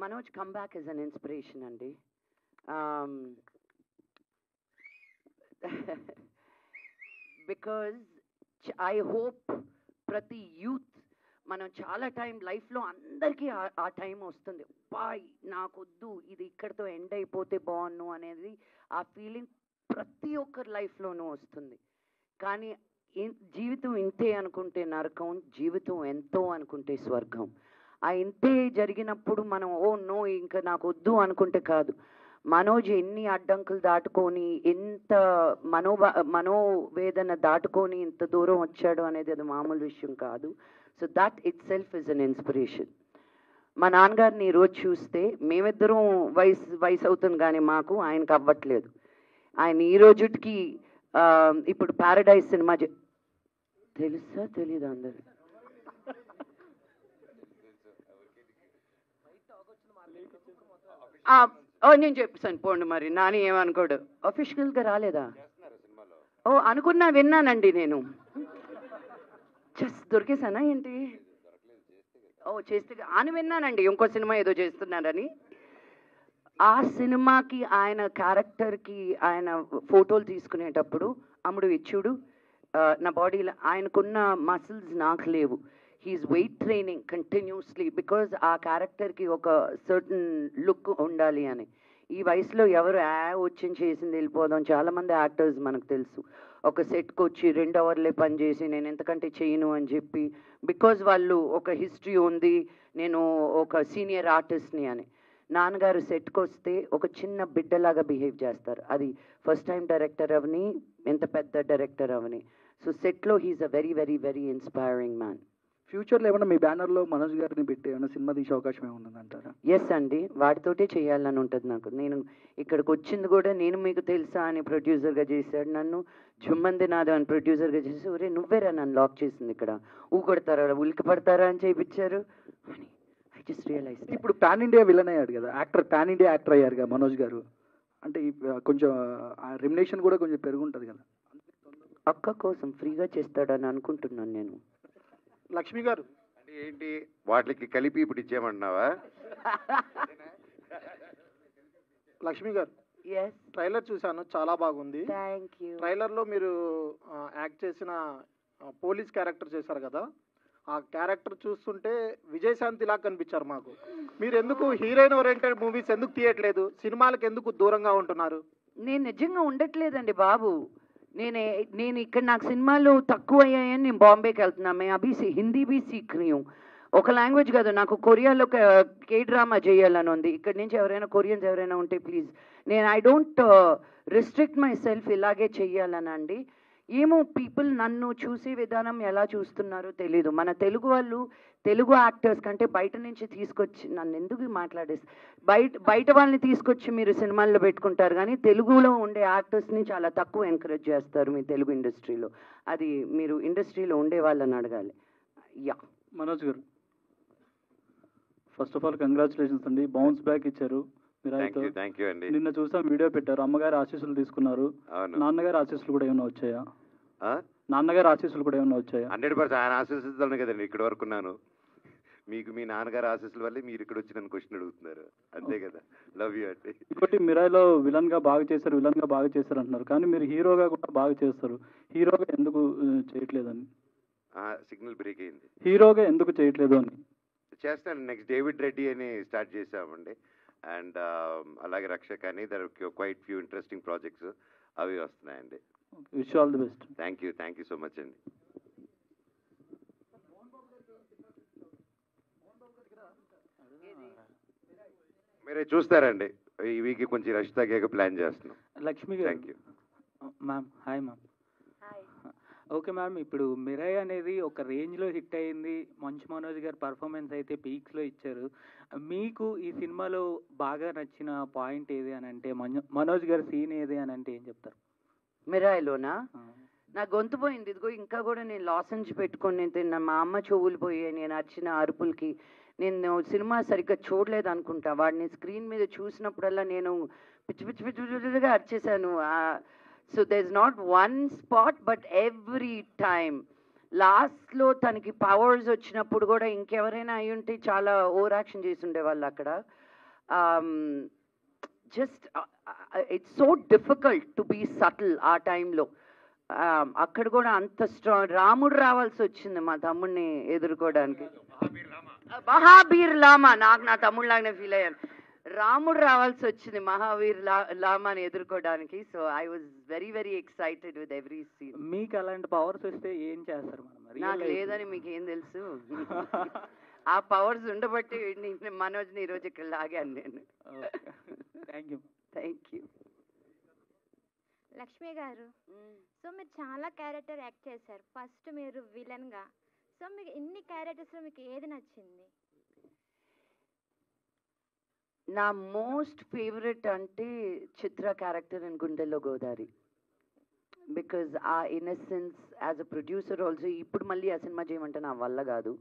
Manoj comeback is an inspiration అండి. బికాజ్ ఐ హోప్ ప్రతి యూత్ మనం చాలా టైం లైఫ్లో అందరికీ ఆ టైం వస్తుంది. బాయ్ నాకొద్దు ఇది ఇక్కడితో ఎండ్ అయిపోతే బాగున్ను అనేది ఆ ఫీలింగ్ ప్రతి ఒక్కరి లైఫ్లోనూ వస్తుంది. కానీ జీవితం ఇంతే అనుకుంటే నరకం, జీవితం ఎంతో అనుకుంటే స్వర్గం. ఆ ఇంతే జరిగినప్పుడు మనం ఓ నో ఇంకా నాకు వద్దు అనుకుంటే కాదు. మనోజ్ ఎన్ని అడ్డంకులు దాటుకొని ఎంత మనోవేదన దాటుకొని ఇంత దూరం వచ్చాడు అనేది అది మామూలు విషయం కాదు. So that it self is an inspiration. మా నాన్నగారిని ఈరోజు చూస్తే మేమిద్దరం వయసు అవుతుంది కానీ మాకు ఆయనకు అవ్వట్లేదు. ఆయన ఈ రోజుకి ఇప్పుడు ప్యారడైజ్ సినిమా తెలుసా తెలీదా అందరు? నేను చెప్పాను పోండి మరి నాని ఏమనుకోడు. అఫీషియల్గా రాలేదా? ఓ అనుకున్నా విన్నానండి నేను. దొరికేసానా ఏంటి? ఓ చేస్తే అని విన్నానండి ఇంకో సినిమా ఏదో చేస్తున్నారని. ఆ సినిమాకి ఆయన క్యారెక్టర్కి ఆయన ఫోటోలు తీసుకునేటప్పుడు అమ్ముడు ఇచ్చుడు నా బాడీలో ఆయనకున్న మసిల్స్ నాకు లేవు. He is weight training continuously because ఆ క్యారెక్టర్కి ఒక సర్టన్ లుక్ ఉండాలి అని. ఈ వయసులో ఎవరు వచ్చి చేసింది వెళ్ళిపోదాం. చాలామంది యాక్టర్స్ మనకు తెలుసు ఒక సెట్కి వచ్చి 2 అవర్లే పనిచేసి నేను ఎంతకంటే చేయను అని చెప్పి బికాజ్ వాళ్ళు ఒక హిస్టరీ ఉంది నేను ఒక సీనియర్ ఆర్టిస్ట్ని అని. నాన్నగారు సెట్కి వస్తే ఒక చిన్న బిడ్డలాగా బిహేవ్ చేస్తారు. అది ఫస్ట్ టైం డైరెక్టర్ అవని ఎంత పెద్ద డైరెక్టర్ అవని. సో సెట్లో he is a very very very inspiring man.
ఫ్యూచర్లో ఏమైనా మీ బ్యానర్లో మనోజ్ గారిని పెట్టి ఏమైనా సినిమా తీసే అవకాశం ఏమైనా అంటారా?
ఎస్ అండి, వాటితోటే చేయాలని ఉంటుంది నాకు. నేను ఇక్కడికి వచ్చింది కూడా నేను మీకు తెలుసా అని ప్రొడ్యూసర్గా చేశాడు నన్ను, జుమ్మంది నాదో అని ప్రొడ్యూసర్గా చేసి, ఒరే నువ్వేరా నన్ను లాక్ చేసింది ఇక్కడ, ఊకొడతారా ఉలికి పడతారా అని చేయించారు అని ఐ జస్ట్ రియలైజ్.
ఇప్పుడు పాన్ ఇండియా విలన్ అయ్యాడు కదా, పాన్ ఇండియా యాక్టర్ అయ్యారు కదా మనోజ్ గారు, అంటే కొంచెం రెమ్యునేషన్ కూడా కొంచెం పెరుగుంటుంది కదా.
అక్క కోసం ఫ్రీగా చేస్తాడని అనుకుంటున్నాను నేను.
లక్ష్మి గారు అంటే ఏంటి వాటికి కలిపి ఇప్పుడు ఇచ్చేయమంటున్నావా?
లక్ష్మి గారు, ట్రైలర్ చూశాను, చాలా బాగుంది.
Thank you.
ట్రైలర్లో మీరు యాక్ట్ చేసిన పోలీస్ క్యారెక్టర్ చేశారు కదా, ఆ క్యారెక్టర్ చూస్తుంటే విజయశాంతి లాగా కనిపించారు మాకు. మీరు ఎందుకు హీరోయిన్ ఓరియంటెడ్ మూవీస్ ఎందుకు తీయట్లేదు, సినిమాలకు ఎందుకు దూరంగా ఉంటున్నారు?
నేను నిజంగా ఉండట్లేదండి బాబు. నేను ఇక్కడ నాకు సినిమాలు తక్కువ అయ్యాయని నేను బాంబేకి వెళ్తున్నాను. మే అభి హిందీ బీ సీక్ రही हूं. ఒక లాంగ్వేజ్ కాదు, నాకు కొరియాలో కే డ్రామా చేయాలని ఉంది. ఇక్కడి నుంచి ఎవరైనా కొరియన్స్ ఎవరైనా ఉంటే please. I don't restrict my self ఇలాగే చెయ్యాలని అండి. ఏమో పీపుల్ నన్ను చూసే విధానం ఎలా చూస్తున్నారో తెలీదు. మన తెలుగు వాళ్ళు తెలుగు యాక్టర్స్ కంటే బయట నుంచి తీసుకొచ్చి నన్ను ఎందుకు మాట్లాడేసి బయట వాళ్ళని తీసుకొచ్చి మీరు సినిమాల్లో పెట్టుకుంటారు, కానీ తెలుగులో ఉండే యాక్టర్స్ని చాలా తక్కువ ఎంకరేజ్ చేస్తారు మీ తెలుగు ఇండస్ట్రీలో. అది మీరు ఇండస్ట్రీలో ఉండే వాళ్ళని అడగాలి. యా
మనోజ్ గారు, ఫస్ట్ ఆఫ్ ఆల్ కంగ్రాచులేషన్స్ అండి, బౌన్స్ బ్యాక్ ఇచ్చారు.
థ్యాంక్ యూ అండి.
నిన్న చూసాం, వీడియో పెట్టారు, అమ్మగారి ఆశీస్సులు తీసుకున్నారు. నాన్నగారి ఆశీస్సులు కూడా ఏమైనా వచ్చాయా? నాన్నగారి ఆశీస్సులు కూడా ఏమైనా వచ్చాయా?
100% ఆయన ఆశీస్సులతోనే కదండి ఇక్కడ వరకు ఉన్నాను. మీకు మీ నాన్నగారు ఆశీస్సుల వల్లే మీరు ఇక్కడ వచ్చి నన్ను క్వశ్చన్ అడుగుతున్నారు, అంతే కదా. లవ్ యూ అండి.
ఇంకోటి, మిరాయిలో విలన్ గా బాగా చేశారు అంటున్నారు, కానీ మీరు హీరోగా కూడా బాగా చేస్తారు. హీరోగా ఎందుకు చేయట్లేదని?
సిగ్నల్ బ్రేక్ అయింది.
హీరోగా ఎందుకు చేయట్లేదు అని.
చేస్తాను. నెక్స్ట్ డేవిడ్ రెడ్డి అని స్టార్ట్ చేసామండి, అండ్ అలాగే రక్షక్ అని, there quite few interesting projects అవి వస్తున్నాయండి.
Wish all the best.
Thank you so much అండి. మీరే చూస్తారండి, ఈ వీక్ కొంచెం రష్ తగ్గాక ప్లాన్ చేస్తున్నాం.
Lakshmi garu,
thank you
ma'am. Hi ma'am. Okay ma'am, ఇప్పుడు మిరాయ్ అనేది ఒక రేంజ్లో హిట్ అయింది, మంచు మనోజ్ గారు పర్ఫార్మెన్స్ అయితే పీక్స్లో ఇచ్చారు. మీకు ఈ సినిమాలో బాగా నచ్చిన పాయింట్ ఏది అని అంటే, మనోజ్ గారి సీన్ ఏది అని అంటే ఏం చెప్తారు?
మిరాయిలోనా? నా గొంతు పోయింది, ఇదిగో ఇంకా కూడా నేను లాసెన్స్ పెట్టుకొని నేను తిన్నా. మా అమ్మ చెవులు పోయాయి నేను అరిచిన అరుపులకి. నేను సినిమా సరిగ్గా చూడలేదు అనుకుంటా, వాడిని స్క్రీన్ మీద చూసినప్పుడల్లా నేను పిచ్చి పిచ్చి పిచ్చి పిచ్చిగా అరిచేశాను. So there is not one spot, but every time లాస్ట్లో తనకి పవర్స్ వచ్చినప్పుడు కూడా ఇంకెవరైనా అయి ఉంటే చాలా ఓవర్ యాక్షన్ చేసి ఉండేవాళ్ళు అక్కడ. Just it's so difficult to be subtle ఆ టైంలో. అక్కడ కూడా అంత స్ట్రాంగ్. రాముడు రావాల్సి వచ్చింది మా తమ్ముడిని ఎదుర్కోవడానికి. మహాబీర్ లామా, నాకు నా తమ్ముడిలాగానే ఫీల్ అయ్యాను. రాముడు రావాల్సి వచ్చింది మహావీర్ లామాని ఎదుర్కోవడానికి. So I was very very excited with every scene.
మీకు అలాంటి పవర్స్ వస్తే ఏం చేస్తారు మేడం?
నాకు లేదని మీకు ఏం తెలుసు? ఆ పవర్స్ ఉండబట్టి మనోజ్ని ఈరోజు ఇక్కడ లాగాను నేను.
Thank you.
Thank you.
Lakshmi గారు, సో మీరు చాలా క్యారెక్టర్ యాక్ట్ చేశారు. ఫస్ట్ మీరు విలన్గా, సో మీకు ఇన్ని క్యారెక్టర్స్లో మీకు ఏది నచ్చింది?
నా మోస్ట్ ఫేవరెట్ అంటే చిత్ర క్యారెక్టర్ ఇన్ గుండెల్లో గోదారి. బికాజ్ ఆ innocence as a producer also, ఇప్పుడు మళ్ళీ ఆ సినిమా చేయమంటే నా వల్ల కాదు.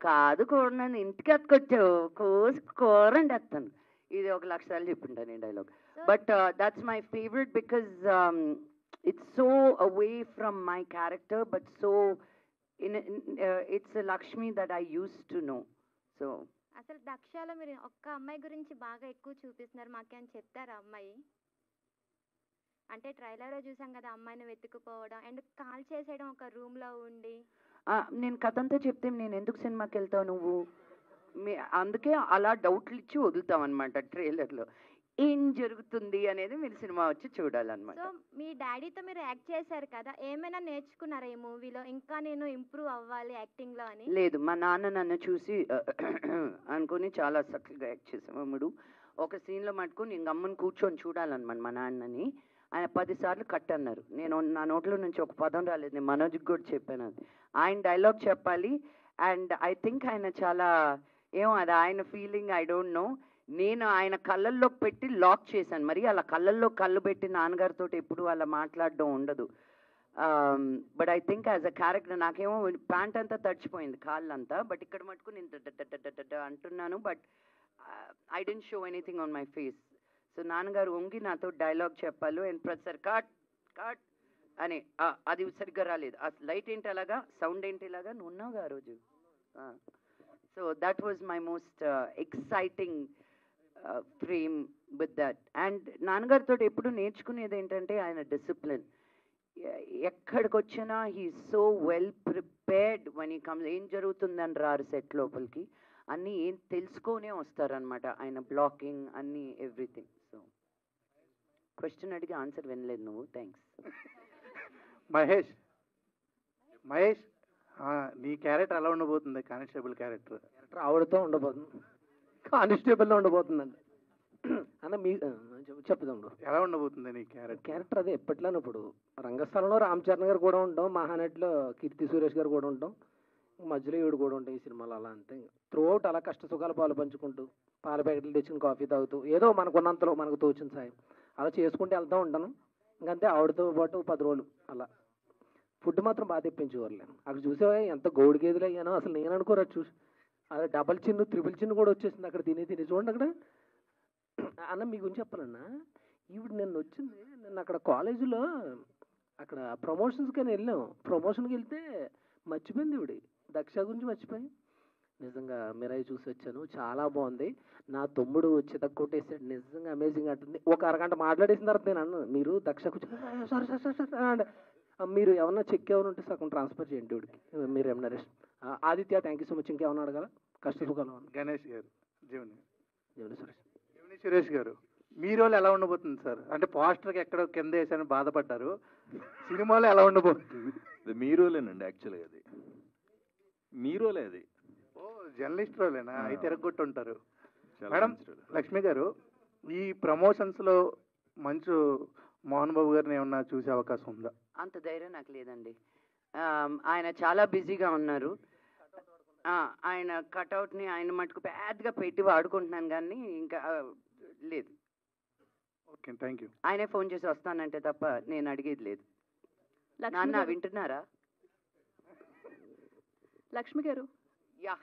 కాదు కూడా నన్ను ఇంటికి అతుకొచ్చావు, కోసి కూరండి వస్తాను. ఇది 1,00,000 సార్లు చెప్పింటాను నేను dialogue. But that's my favourite because it's so away from my character, but so it's Lakshmi that I use to know. So
అసలు దక్షలో మీరు ఒక్క అమ్మాయి గురించి బాగా ఎక్కువ చూపిస్తున్నారు, మాకేం చెప్తారా అమ్మాయి? అంటే ట్రైలర్లో చూసాం కదా, అమ్మాయిని వెతుకుపోవడం అండ్ కాల్ చేసేయడం ఒక రూమ్లో ఉండి.
నేను కథంతా చెప్తే నేను ఎందుకు సినిమాకి వెళ్తావు నువ్వు? అందుకే అలా డౌట్లు ఇచ్చి వదులుతాం అనమాట ట్రైలర్లో. ఏం జరుగుతుంది అనేది మీరు సినిమా వచ్చి చూడాలన్నమాట.
సో మీ డాడీతో మీరు యాక్ట్ చేశారు కదా, ఏమైనా నేర్చుకున్నారా ఈ మూవీలో? ఇంకా నేను ఇంప్రూవ్ అవ్వాలి యాక్టింగ్లో అని?
లేదు, మా నాన్న నన్ను చూసి అనుకుని చాలా చక్కగా యాక్ట్ చేసాము. అమ్ముడు ఒక సీన్లో మటుకు నేను గమ్మని కూర్చొని చూడాలన్నమాట మా నాన్నని. ఆయన 10 సార్లు కట్ అన్నారు. నా నోట్లో నుంచి ఒక పదం రాలేదు. నేను మనోజ్కి కూడా చెప్పాను అది. ఆయన డైలాగ్ చెప్పాలి. అండ్ ఐ థింక్ ఆయన చాలా అది ఆయన ఫీలింగ్, ఐ డోంట్ నో. నేను ఆయన కళ్ళల్లో పెట్టి లాక్ చేశాను. మరి అలా కళ్ళల్లో కళ్ళు పెట్టి నాన్నగారితో ఎప్పుడు అలా మాట్లాడడం ఉండదు. But I think as a character నాకేమో ప్యాంట్ అంతా తడిచిపోయింది, కాళ్ళంతా. బట్ ఇక్కడ మటుకు నేను అంటున్నాను. But I didn't show anything on my face. So నాన్నగారు వంగి నాతో డైలాగ్ చెప్పాలి. అండ్ ప్రతిసారి కట్ కట్ అని అది సరిగ్గా రాలేదు. ఆ లైట్ ఏంటి అలాగా, సౌండ్ ఏంటి ఇలాగా, నువ్వు ఉన్నావుగా ఆ రోజు. So that was my most exciting frame with that. And నాన్నగారితో ఎప్పుడు నేర్చుకునేది ఏంటంటే ఆయన డిసిప్లిన్. ఎక్కడికి వచ్చినా he so well prepared one he comes. ఏం జరుగుతుందని రారు సెట్ లోపలికి, అన్నీ ఏం తెలుసుకొనే వస్తారనమాట. ఆయన బ్లాకింగ్ అన్నీ ఎవ్రీథింగ్. సో క్వశ్చన్ అడిగి ఆన్సర్ వినలేదు నువ్వు. థ్యాంక్స్.
మహేష్, నీ క్యారెక్టర్ ఎలా ఉండబోతుంది? కానిస్టేబుల్ క్యారెక్టర్
ఆవిడతో ఉండబోతుంది, కానిస్టేబుల్లో ఉండబోతుందండి అన్న. మీ చెప్తాం
ఎలా ఉండబోతుంది నీ
క్యారెక్టర్? అదే ఎప్పట్లోనే ఇప్పుడు రంగస్థలంలో రామ్ చరణ్ గారు కూడా ఉంటాం, మహానటిలో కీర్తి సురేష్ గారు కూడా ఉంటాం, మధ్యలో ఈవిడ కూడా ఉంటాం ఈ సినిమాలో. అలా అంతే త్రూ అవుట్ అలా కష్ట సుఖాలు పాలు పంచుకుంటూ, పాల ప్యాకెట్లు తెచ్చుకుని కాఫీ తాగుతూ, ఏదో మనకున్నంతలో మనకు తోచిన సాయం అలా చేసుకుంటూ వెళ్తూ ఉంటాను. ఇంకంతే, ఆవిడతో పాటు 10 రోజులు అలా. ఫుడ్ మాత్రం బాగా తెప్పించేవారు. అక్కడ చూసేవా ఎంత గౌడి గేదెలు అయ్యానో అసలు నేను అనుకోరు. అది చూసి అదే డబల్ చిన్ను త్రిబుల్ చిన్ను కూడా వచ్చేసింది అక్కడ తిని చూడండి. అక్కడ అన్న మీ గురించి చెప్పాలన్నా, ఈవిడ నిన్న వచ్చింది. నిన్న అక్కడ కాలేజీలో అక్కడ ప్రమోషన్స్కి అని వెళ్ళాం. ప్రమోషన్కి వెళ్తే మర్చిపోయింది ఈవిడ, దక్ష గురించి మర్చిపోయి. నిజంగా మిరాయి చూసి వచ్చాను, చాలా బాగుంది. నా తమ్ముడు చితక్కొట్టేసాడు, నిజంగా అమేజింగ్ అంటుంది. ఒక అరగంట మాట్లాడేసిన తర్వాత నేను అన్నాను, మీరు దక్ష కూర్చొని సారీ మీరు ఏమన్నా చెక్ ఎవరు ఉంటే సగం ట్రాన్స్ఫర్ చేయండి ఈవిడికి, మీరు remuneration. Aditya thank you so much. ఇంకేమన్నా అడగాల? కష్ట సుఖాలు.
గణేష్ గారు, జీవని
సురేష్
సురేష్ గారు, మీ రోల్ ఎలా ఉండబోతుంది సార్? అంటే పోస్టర్కి ఎక్కడ కింద వేసాను బాధపడ్డారు, సినిమాలో ఎలా ఉండబోతుంది?
మీ రోలేనండి యాక్చువల్గా. అది మీ రోలే. అది
జర్నలిస్ట్ రోలేనా? అయితే తిరగొట్టు ఉంటారు. మేడం లక్ష్మి గారు, ఈ ప్రమోషన్స్లో మంచు మోహన్ బాబు గారిని ఏమన్నా చూసే అవకాశం ఉందా?
అంత ధైర్యం నాకు లేదండి. ఆయన చాలా బిజీగా ఉన్నారు. ఆయన కట్అవుట్ని ఆయన మటుకు పెద్దగా పెట్టి వాడుకుంటున్నాను, కానీ ఇంకా లేదు.
Okay, thank you.
ఆయనే ఫోన్ చేసి వస్తానంటే తప్ప నేను అడిగేది లేదు. నాన్న వింటున్నారా?
లక్ష్మి గారు,
యా,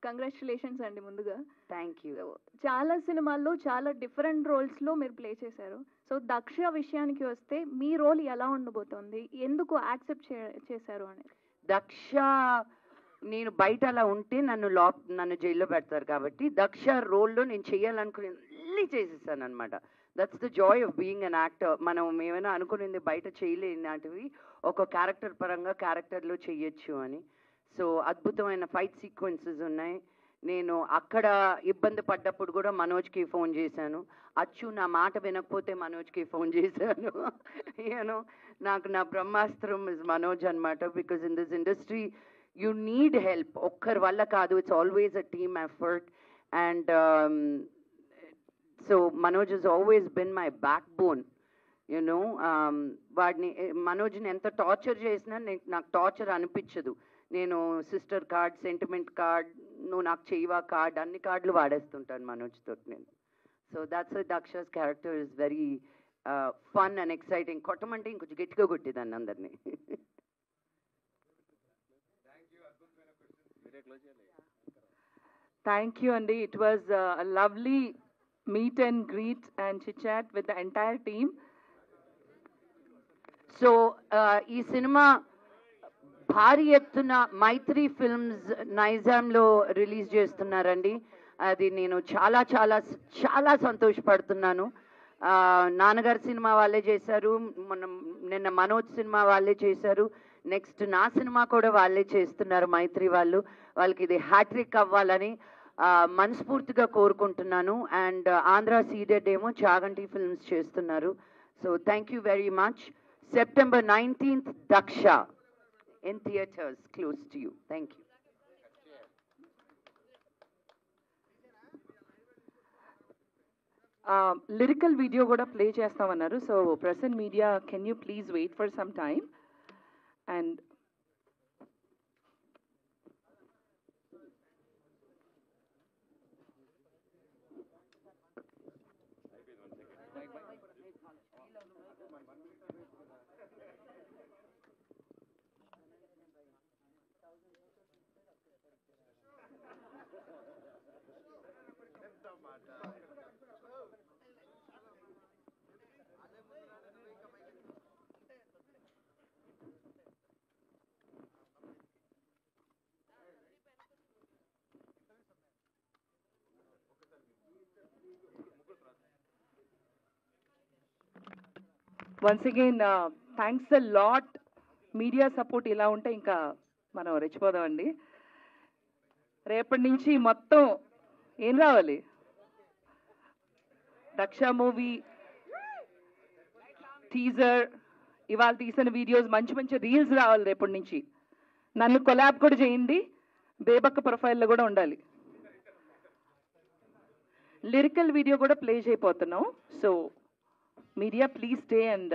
కంగ్రాచులేషన్స్ అండి ముందుగా.
Thank you.
చాలా సినిమాల్లో చాలా డిఫరెంట్ రోల్స్లో మీరు ప్లే చేశారు. సో దక్ష విషయానికి వస్తే మీ రోల్ ఎలా ఉండబోతోంది, ఎందుకు యాక్సెప్ట్ చేశారు అనేది?
దక్ష నేను బయట అలా ఉంటే నన్ను జైల్లో పెడతారు కాబట్టి దక్ష రోల్లో నేను చేయాలనుకుని చేసేసాను అనమాట. That's the Joy of being an actor. మనం ఏమైనా అనుకునేది బయట చేయలేనివి ఒక క్యారెక్టర్ పరంగా క్యారెక్టర్లో చెయ్యొచ్చు అని. సో అద్భుతమైన ఫైట్ సీక్వెన్సెస్ ఉన్నాయి. నేను అక్కడ ఇబ్బంది పడ్డప్పుడు కూడా మనోజ్కి ఫోన్ చేశాను. అచ్చు నా మాట వినకపోతే మనోజ్కి ఫోన్ చేశాను. నాకు నా బ్రహ్మాస్త్రం ఇస్ మనోజ్ అనమాట. Because in this industry you need help. ఒక్కరి వల్ల కాదు, it's always a team effort. And so Manoj is always been my back bone. వాడిని మనోజ్ని ఎంత టార్చర్ చేసినా నాకు టార్చర్ అనిపించదు. నేను సిస్టర్ కార్డ్, సెంటిమెంట్ కార్డ్, నువ్వు నాకు చేయవా కార్డ్, అన్ని కార్డులు వాడేస్తుంటాను మనోజ్ తోటి నేను. So that's Daksha's character is very fun and exciting. కొట్టమంటే ఇంకొంచెం గట్టిగా కొట్టేదాన్ని అందరినీ.
Thank you, Andy. It was a lovely meet and greet and chit-chat with the entire team.
So ఈ సినిమా భారీ ఎత్తున మైత్రి ఫిల్మ్స్ నైజాంలో రిలీజ్ చేస్తున్నారండి. అది నేను చాలా చాలా చాలా సంతోషపడుతున్నాను. నాన్నగారి సినిమా వాళ్ళే చేశారు, నిన్న మనోజ్ సినిమా వాళ్ళే చేశారు, నెక్స్ట్ నా సినిమా కూడా వాళ్ళే చేస్తున్నారు మైత్రి వాళ్ళు. వాళ్ళకి ఇది హ్యాట్రిక్ అవ్వాలని మనస్ఫూర్తిగా కోరుకుంటున్నాను. అండ్ ఆంధ్ర సీడెడ్ ఏమో చాగంటి ఫిల్మ్స్ చేస్తున్నారు. So thank you very much. September 19th, Daksha in theaters close to you. Thank you.
Lyrical video కూడా ప్లే చేస్తామన్నారు. So press and media, can you please wait for some time? And once again thanks a lot. Media support ఇలా ఉంటే ఇంకా మనం రెచ్చిపోదామండి. రేపటి నుంచి మొత్తం ఏం రావాలి? దక్ష మూవీ టీజర్, ఇవాళ తీసిన వీడియోస్, మంచి మంచి రీల్స్ రావాలి రేపటి నుంచి. నన్ను కొలాబ్ కూడా చేయండి, బేబక్క ప్రొఫైల్లో కూడా ఉండాలి. లిరికల్ వీడియో కూడా ప్లే చేయబోతున్నాం. So media, please stay and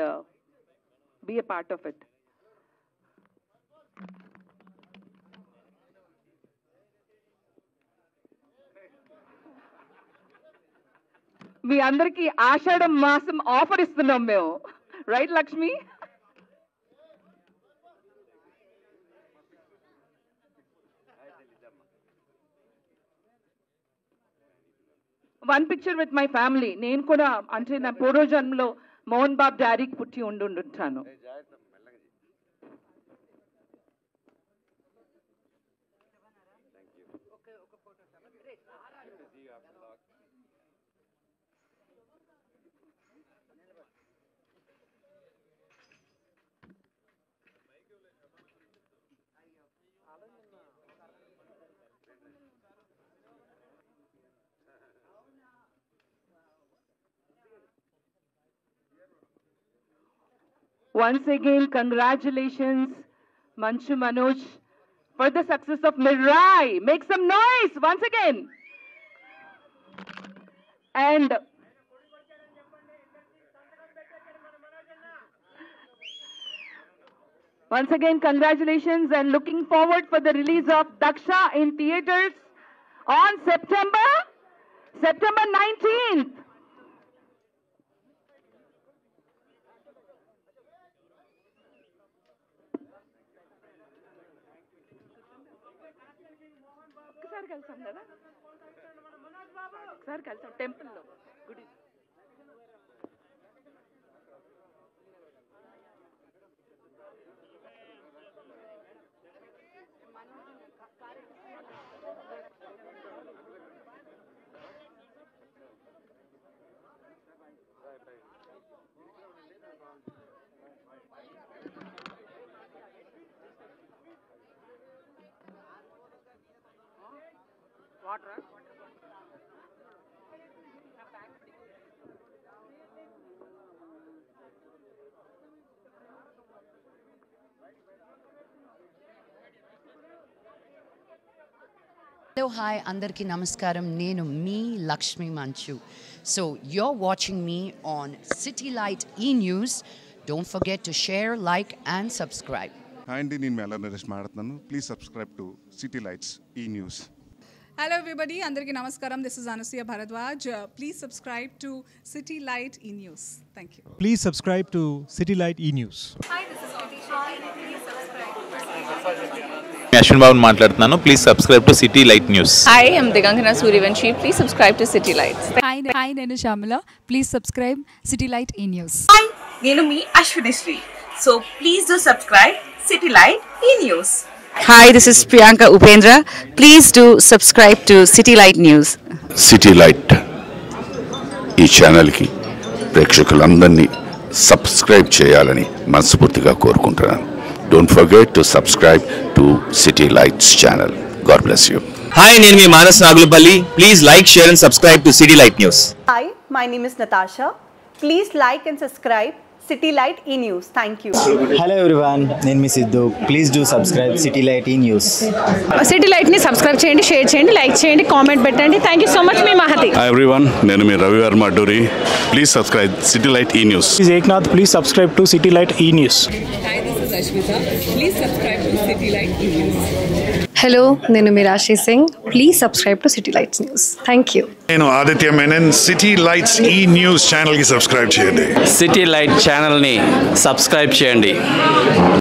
be a part of it. మీ అందరికి ఆషాఢ మాసం ఆఫర్ ఇస్తున్నాం మేము, right Lakshmi? One picture with my family. నేను కూడా అంటే నా పూర్వజన్మలో మోహన్ బాబు డాడీకి పుట్టి ఉండుంటాను. Once again, congratulations, Manchu Manoj, for the success of Mirai. Make some noise once again. And once again, congratulations, and looking forward for the release of Daksha in theaters on September 19th. ఒకసారి కలిసాం కదా, ఒకసారి కలిసాం టెంపుల్లో గుడి. Water
Hello, hi, andarki namaskaram. Nenu me Lakshmi Manchu. So you're watching me on City Light E-News. Don't forget to share, like and subscribe.
Hi అండి, నేను మేళ నరేష్ మాట్లాడుతున్నాను. Please subscribe to city lights E news.
Hello everybody, andarki namaskaram. This is Anusuya Bharadwaj. Please subscribe to City Light E-News. Thank you.
Please subscribe to City Light E-News.
Hi, this is Katisha. Please subscribe to
Ashwin Babu మాట్లాడుతున్నాను. Please subscribe to city light news.
Hi, I'm Digangana Suryavanshi. Please subscribe to City Lights.
Hi, నేను Shamila. Please subscribe City Light E-News.
Hi, నేను మీ Ashwinisri. So please do subscribe City Light E-News.
Hi, this is Priyanka Upendra. Please do subscribe to City Light News.
City light ఈ ఛానల్కి ప్రేక్షకులందరినీ subscribe చేయాలని మనస్ఫూర్తిగా కోరుకుంటున్నాను. Don't forget to subscribe to City Lights channel. God bless you.
Hi, నేను మీ Manas Nagulapalli. Please like, share and subscribe to City Light News.
Hi, my name is Natasha. Please like and subscribe
City Light E-News. Thank you.
Hello everyone, నేను మీ Siddhu. Please do subscribe city light E news.
City లైట్ని subscribe చేయండి, share చేయండి, like చేయండి, comment పెట్టండి. Thank you so much. మీ Mahathi.
Hi everyone, నేను మీ Ravi Varma Adduri. Please subscribe city light E news.
Eknath, please subscribe to city light E news.
Hi, this is Ashmita. Please subscribe to City Light E-News.
హలో, నేను Meerashi Singh. Please subscribe to city lights news. Thank you.
నేను Aditya Menon. City lights E news ఛానల్కి subscribe చేయండి.
City light ఛానల్ని subscribe చేయండి.